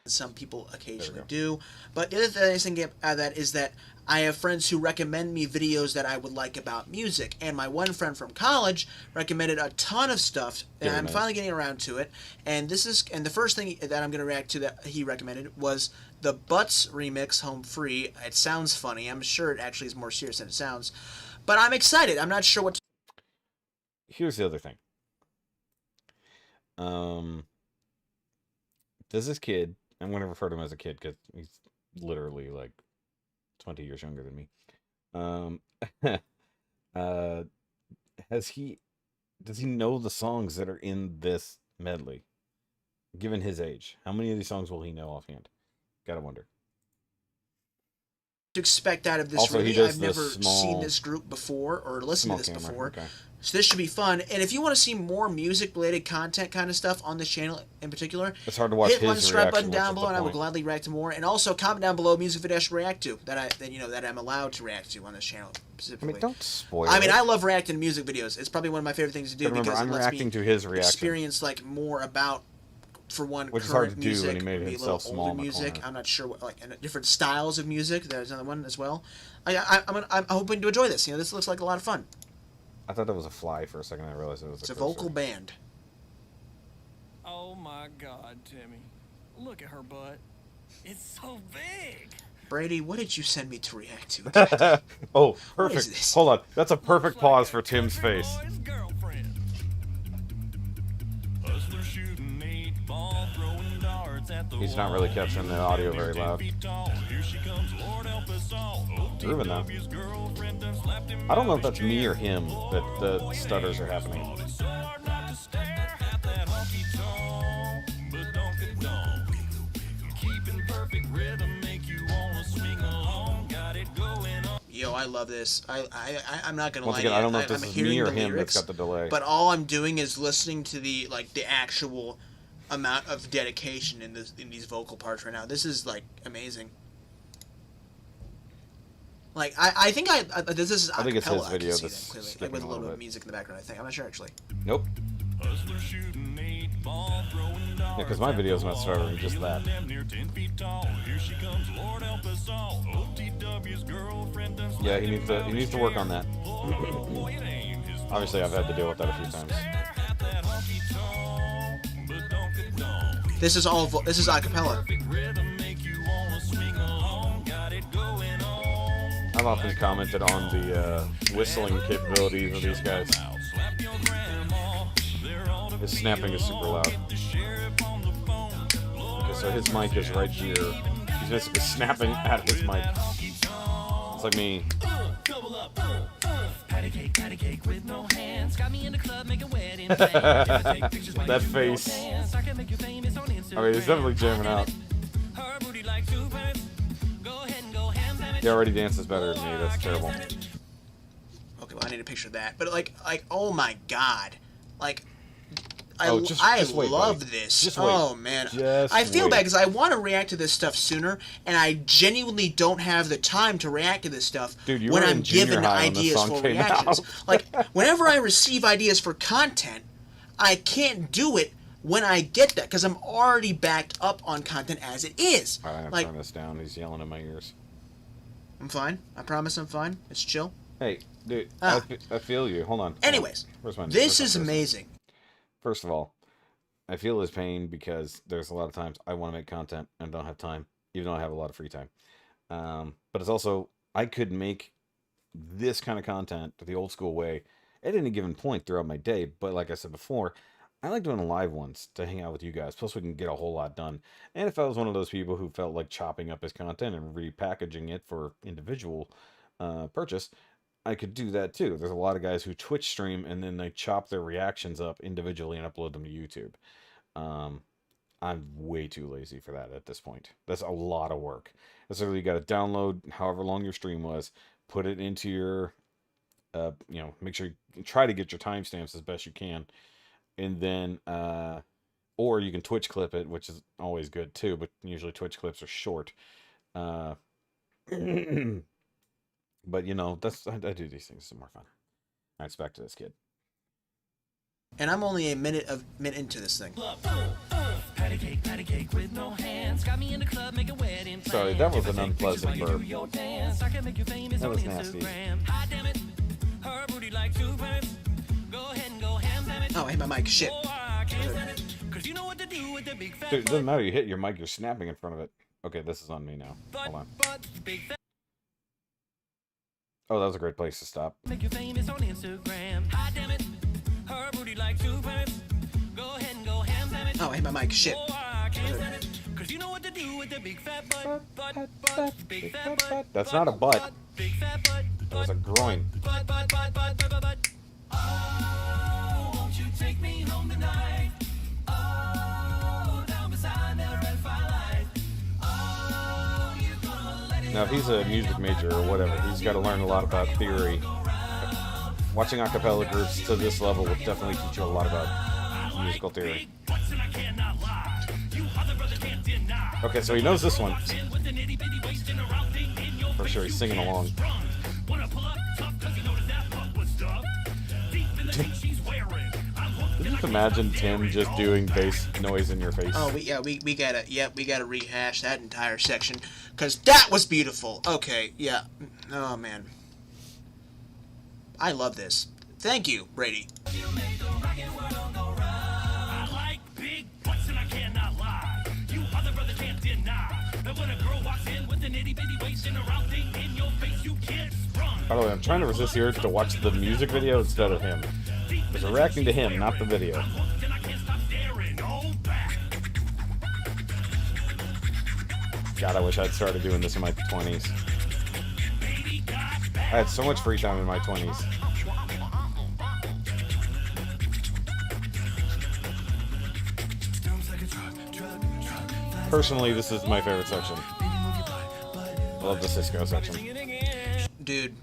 some people occasionally do. But the other nice thing out of that is that I have friends who recommend me videos that I would like about music. And my one friend from college recommended a ton of stuff, and Very I'm nice. finally getting around to it. And the first thing that I'm going to react to that he recommended was the Butts remix, Home Free. It sounds funny. I'm sure it actually is more serious than it sounds. But I'm excited. I'm not sure what to... Here's the other thing. Does this kid, I'm going to refer to him as a kid because he's literally like 20 years younger than me. Does he know the songs that are in this medley? Given his age, how many of these songs will he know offhand? Gotta wonder. expect out of this Also, he really. does I've the never small- seen this group before or listened to Small this camera, before. okay. So this should be fun. And if you want to see more music-related content kind of stuff on this channel in particular, It's hard to watch hit his one subscribe reaction, button which down is below, the and I will point. gladly react to more. And also comment down below music videos I should react to that I'm allowed to react to on this channel I specifically. mean, don't spoil I mean, it. I love reacting to music videos. It's probably one of my favorite things to do But remember, because I'm it lets reacting me to his reaction. experience like more about, for one, Which is current hard to do music, when he made maybe a himself little small older in the music. corner. I'm not sure what, like, and different styles of music. There's another one as well. I'm hoping to enjoy this. This looks like a lot of fun. I thought that was a fly for a second. I realized it was It's a a cursor. vocal band. Oh my God, Timmy. Look at her butt. It's so big. Brady, what did you send me to react to? Oh, What is perfect. this? Hold on. That's a perfect Looks like pause a for Tim's country face. boy's girlfriend. Hustler shooting 8-ball, throwing darts at the He's not really capturing the audio very loud. Here she comes, Lord help us all. Grooving though. OTW's girlfriend done slapped him I don't know if by that's his me or chin. him that the stutters are happening. It's so hard not to stare at that honky-tonk, but don't get gone. Keeping perfect rhythm make you wanna swing along. Got it going on. Yo, I love this. I'm not gonna Once lie again, to you. I don't know if this I'm is hearing me or the him lyrics, that's got the delay. but all I'm doing is listening to the actual amount of dedication in these vocal parts right now. This is like amazing. Like I think this is I think it's his acapella, video I can that's see that clearly, skipping with a a little little bit of bit. music in the background. I think I'm not sure actually. Nope. Hustler shooting 8-ball, throwing darts. Yeah, 'cause my at the video's not wall. stuttering, just that. Damn near 10 feet tall. Here she comes, Lord help us all. OTW's girlfriend done Yeah, slapped he him needs to by work his on that. Oh, it ain't his Obviously, I've had to deal with that a few times. at that honky-tonk, but don't get gone. This is all this is acapella. Perfect rhythm make you wanna swing along. Got it going on. I've often commented on the whistling capabilities of these guys. Slap your grandma. They're all to His snapping is super loud. the sheriff on the phone. Okay, so his mic is right here. He's basically snapping at his mic. It's like me. Patty cake with no hands. Got me in the club making wedding plans. That face. I can make you famous on Instagram. I mean, he's definitely jamming out. Her booty like two pants. Go ahead and go ham, damn it. He already dances better than me. That's terrible. Okay, well I need to picture that. But like oh my god, like. Oh, just wait, love buddy. this. Just wait. Oh man, Just I feel wait. bad because I want to react to this stuff sooner, and I genuinely don't have the time to react to this stuff Dude, you when were I'm in junior given high when this ideas song for came reactions. out. Like whenever I receive ideas for content, I can't do it when I get that because I'm already backed up on content as it is. All right, I'm gonna Like turn this down. He's yelling in my ears. I'm fine. I promise I'm fine. It's chill. Hey, dude, Ah. I feel you. Hold on. Anyways, Where's my this where's is my- amazing. First of all, I feel his pain because there's a lot of times I want to make content and don't have time, even though I have a lot of free time. But it's also, I could make this kind of content the old school way at any given point throughout my day. But like I said before, I like doing live ones to hang out with you guys. Plus, we can get a whole lot done. And if I was one of those people who felt like chopping up his content and repackaging it for individual purchase, I could do that too. There's a lot of guys who Twitch stream and then they chop their reactions up individually and upload them to YouTube. I'm way too lazy for that at this point. That's a lot of work. That's literally you got to download however long your stream was, put it into your, make sure you try to get your timestamps as best you can, and then, or you can Twitch clip it, which is always good too. But usually Twitch clips are short. But I do these things. It's more fun. All right, it's back to this kid. And I'm only a minute into this thing. patty cake with no hands. Got me in the club making wedding plans. Sorry, that was an unpleasant Pictures while you do burp. your dance. I can make you famous That on was nasty. Instagram. Hot damn it, her booty like 2 pence. Go ahead and go ham, damn it. Oh, I hit my mic. Shit. Oh, I can't stand it. 'Cause you know what to do with the big fat Dude, it butt. doesn't matter. You hit your mic, you're snapping in front of it. Okay, this is on me now. Hold on. Big fat. Oh, that was a great place to stop. Make you famous on Instagram. Hot damn it, her booty like 2 pence. Go ahead and go ham, damn it. Oh, I hit my mic. Shit. Oh, I can't stand it. 'Cause you know what to do with the big fat butt. Big fat butt. That's not a butt. Big fat butt. That was a groin. Butt. Oh, won't you take me home tonight? Oh, down beside that red firelight. Oh, you're gonna let it Now, if he's a music major or whatever, he's got to learn a lot about theory. Watching a cappella groups to this level will definitely teach you a lot about musical theory. Okay, so he knows this one. For sure, he's singing along. Just imagine Tim just doing bass noise in your face. Oh, we gotta rehash that entire section, cause that was beautiful. Okay, yeah. Oh man, I love this. Thank you, Brady. I like big butts and I cannot lie. You other brother can't deny that when a girl walks in with an itty bitty waist and a round thing in your face, you can't run. By the way, I'm trying to resist the urge to watch the music video instead of him. Because we're reacting to him, not the video. And I can't stop staring. Oh, back. God, I wish I'd started doing this in my 20s. I had so much free time in my 20s. Personally, this is my favorite section. I love the Cisco section. Dude.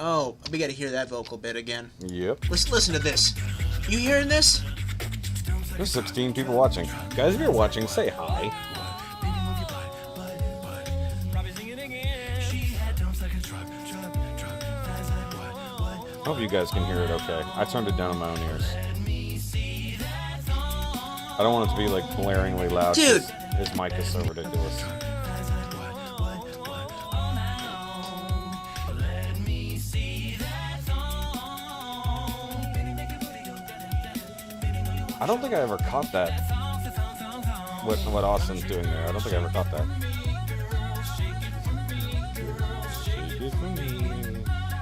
Oh, we gotta hear that vocal bit again. Yep. Let's listen to this. You hearing this? There's 16 people watching. Guys, if you're watching, say hi. I hope you guys can hear it okay. I turned it down in my own ears. I don't want it to be like blaringly loud. 'Cause Dude. His mic is so ridiculous. I don't think I ever caught that. What Austin's doing there. I don't think I ever caught that.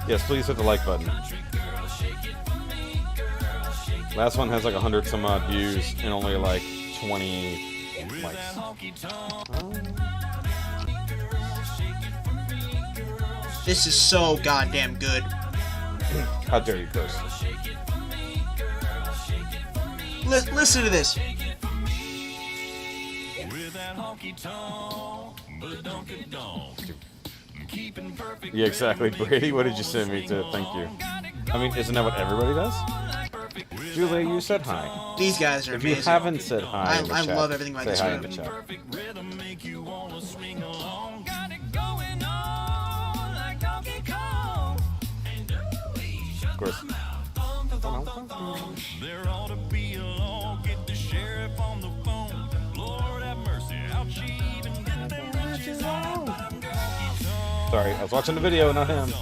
Yes, please hit the like button. Last one has like 100 some odd views and only like 20 likes. This is so goddamn good. How dare you curse? Listen to this. Yeah, exactly. Brady, what did you send me to? Thank you. I mean, isn't that what everybody does? Julia, you said hi. These guys are If amazing. you haven't said hi, in the I chat, love everything about say this hi in room. the chat. Of course. There ought to be a law. Get the sheriff on the phone. Lord have mercy. How'd she even get them riches on? Sorry, I was watching the video, not him.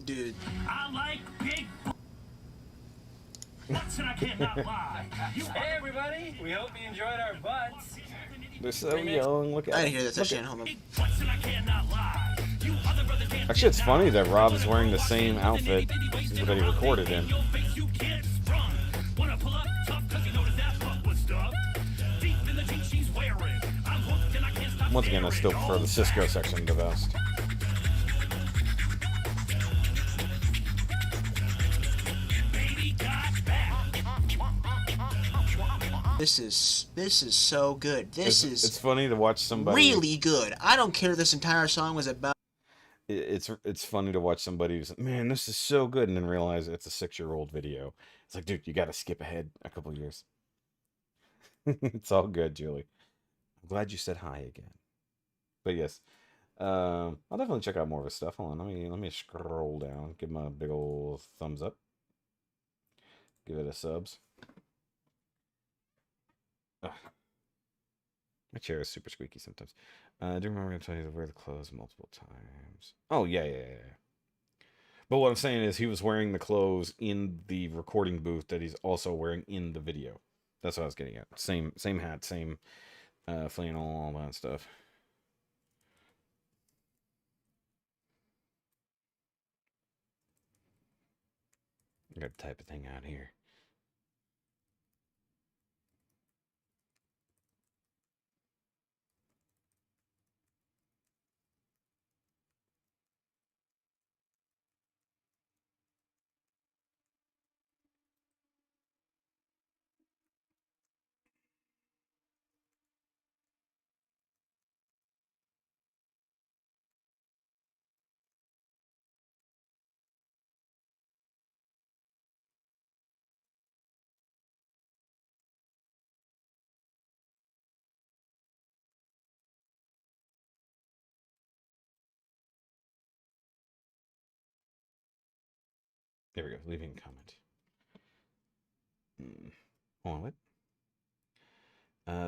Dude. I like big butts and I cannot lie. Hey everybody, we hope you enjoyed our butts. They're so young. Look at I them. didn't hear this. That shit. Hold on. Butts and I cannot lie. You other brother can't Actually, it's funny that Rob is wearing the same outfit that he recorded in. your face, you can't run. Wanna pull up tough cause you noticed that butt was stuffed. Deep in the jeans she's wearing. I'm hooked and I can't stop Once again, I still prefer the Cisco section the best. This is so good. This It's is funny to watch somebody. really good. I don't care if this entire song was about. It's funny to watch somebody who's like, man, this is so good, and then realize it's a 6-year-old video. It's like, dude, you got to skip ahead a couple years. It's all good, Julie. I'm glad you said hi again. But yes, I'll definitely check out more of his stuff. Hold on, let me scroll down. Give him a big old thumbs up. Give it a subs. Ugh. My chair is super squeaky sometimes. I do remember to tell you to wear the clothes multiple times. Oh, yeah. But what I'm saying is he was wearing the clothes in the recording booth that he's also wearing in the video. That's what I was getting at. Same hat, same flannel, all that stuff. I got to type a thing out here. There we go. Leaving a comment. Hold on, what?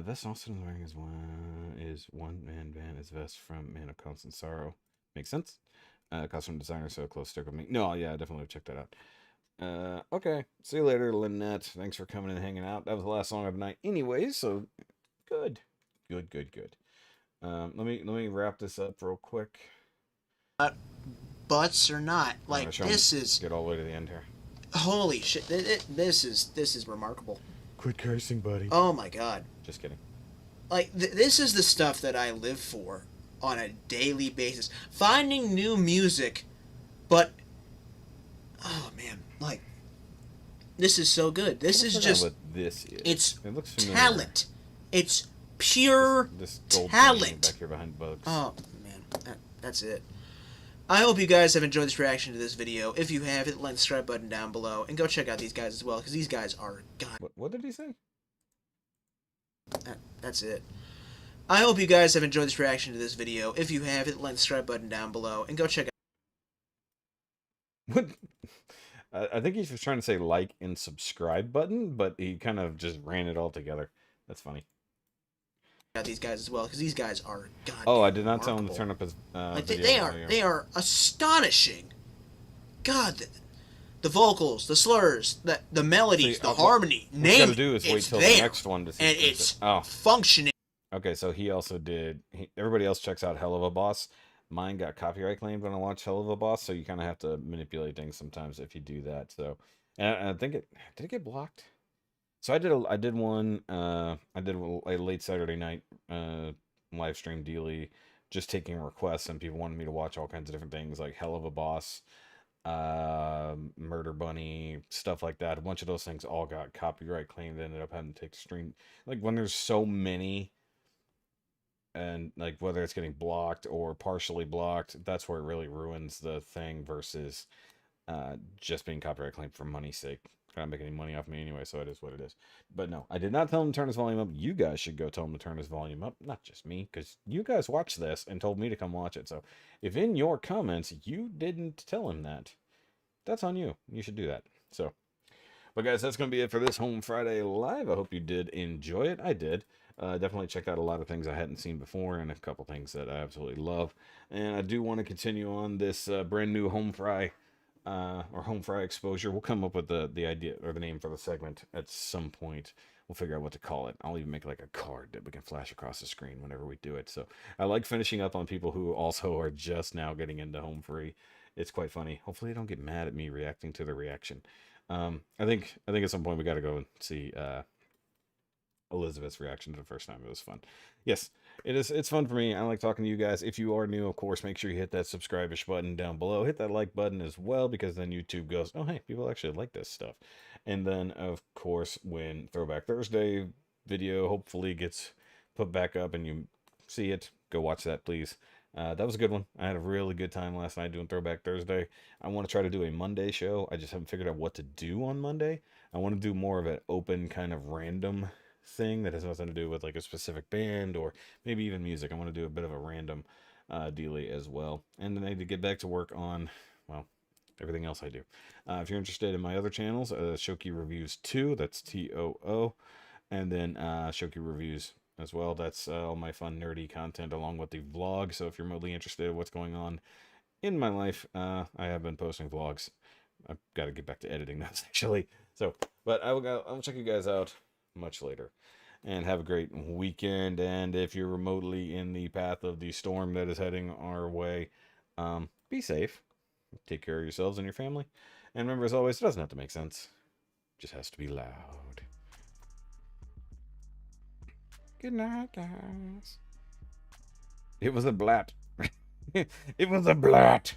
Vest Austin is wearing is one man band is vest from Man of Constant Sorrow. Makes sense. Costume designer so close stick with me. No, yeah, I definitely check that out. Okay. See you later, Lynette. Thanks for coming and hanging out. That was the last song of the night anyways, so good. Good. Let me wrap this up real quick. Butts or not, like this is get all the way to the end here. Holy shit! This is remarkable. Quit cursing, buddy. Oh my god. Just kidding. Like this is the stuff that I live for on a daily basis. Finding new music, but oh man, like this is so good. This is just what this is. It looks talent. It's pure this gold talent. Back here behind bugs. Oh man, that's it. I hope you guys have enjoyed this reaction to this video. If you have, hit the like and subscribe button down below, and go check out these guys as well, because these guys are god. What did he say? That's it. I hope you guys have enjoyed this reaction to this video. If you have, hit the like and subscribe button down below, and go check out. What? I think he was trying to say like and subscribe button, but he kind of just ran it all together. That's funny. These guys as well, because these guys are god. Oh, I did not tell him to turn up his like video they are astonishing. God, the vocals, the slurs, the melodies, the harmony. What you gotta do is wait till the next one to see. And it's functioning. Okay, so he also did. Everybody else checks out Hell of a Boss. Mine got copyright claimed when I watched Hell of a Boss, so you kind of have to manipulate things sometimes if you do that. So, and I think did it get blocked? So I did one. I did a late Saturday night live stream dealy, just taking requests, and people wanted me to watch all kinds of different things like Hell of a Boss, Murder Bunny, stuff like that. A bunch of those things all got copyright claimed. Ended up having to take the stream. Like when there's so many, and like whether it's getting blocked or partially blocked, that's where it really ruins the thing versus just being copyright claimed for money's sake. Not make any money off me anyway, so it is what it is. But no, I did not tell him to turn his volume up. You guys should go tell him to turn his volume up, not just me, because you guys watched this and told me to come watch it. So if in your comments you didn't tell him that, that's on you. You should do that. So, but guys, that's going to be it for this Home Friday Live. I hope you did enjoy it. I did. Definitely checked out a lot of things I hadn't seen before and a couple things that I absolutely love. And I do want to continue on this brand new Home Fry or Home Fry exposure. We'll come up with the idea or the name for the segment at some point. We'll figure out what to call it. I'll even make like a card that we can flash across the screen whenever we do it. So I like finishing up on people who also are just now getting into home free. It's quite funny. Hopefully they don't get mad at me reacting to the reaction. I think at some point we got to go and see Elizabeth's reaction to the first time. It was fun. Yes, it's fun for me. I like talking to you guys. If you are new, of course, make sure you hit that subscribe-ish button down below. Hit that like button as well, because then YouTube goes, oh hey, people actually like this stuff. And then of course when Throwback Thursday video hopefully gets put back up and you see it, go watch that please. That was a good one. I had a really good time last night doing Throwback Thursday. I want to try to do a Monday show. I just haven't figured out what to do on Monday. I want to do more of an open kind of random thing that has nothing to do with like a specific band or maybe even music. I want to do a bit of a random dealy as well. And then I need to get back to work on, well, everything else I do. If you're interested in my other channels, Shoki Reviews 2, that's TOO, and then Shoki Reviews as well. That's all my fun, nerdy content along with the vlog. So if you're remotely interested in what's going on in my life, I have been posting vlogs. I've got to get back to editing those, actually. So, but I'll check you guys out much later. And have a great weekend. And if you're remotely in the path of the storm that is heading our way, be safe. Take care of yourselves and your family. And remember, as always, it doesn't have to make sense. It just has to be loud. Good night, guys. It was a blat. It was a blat.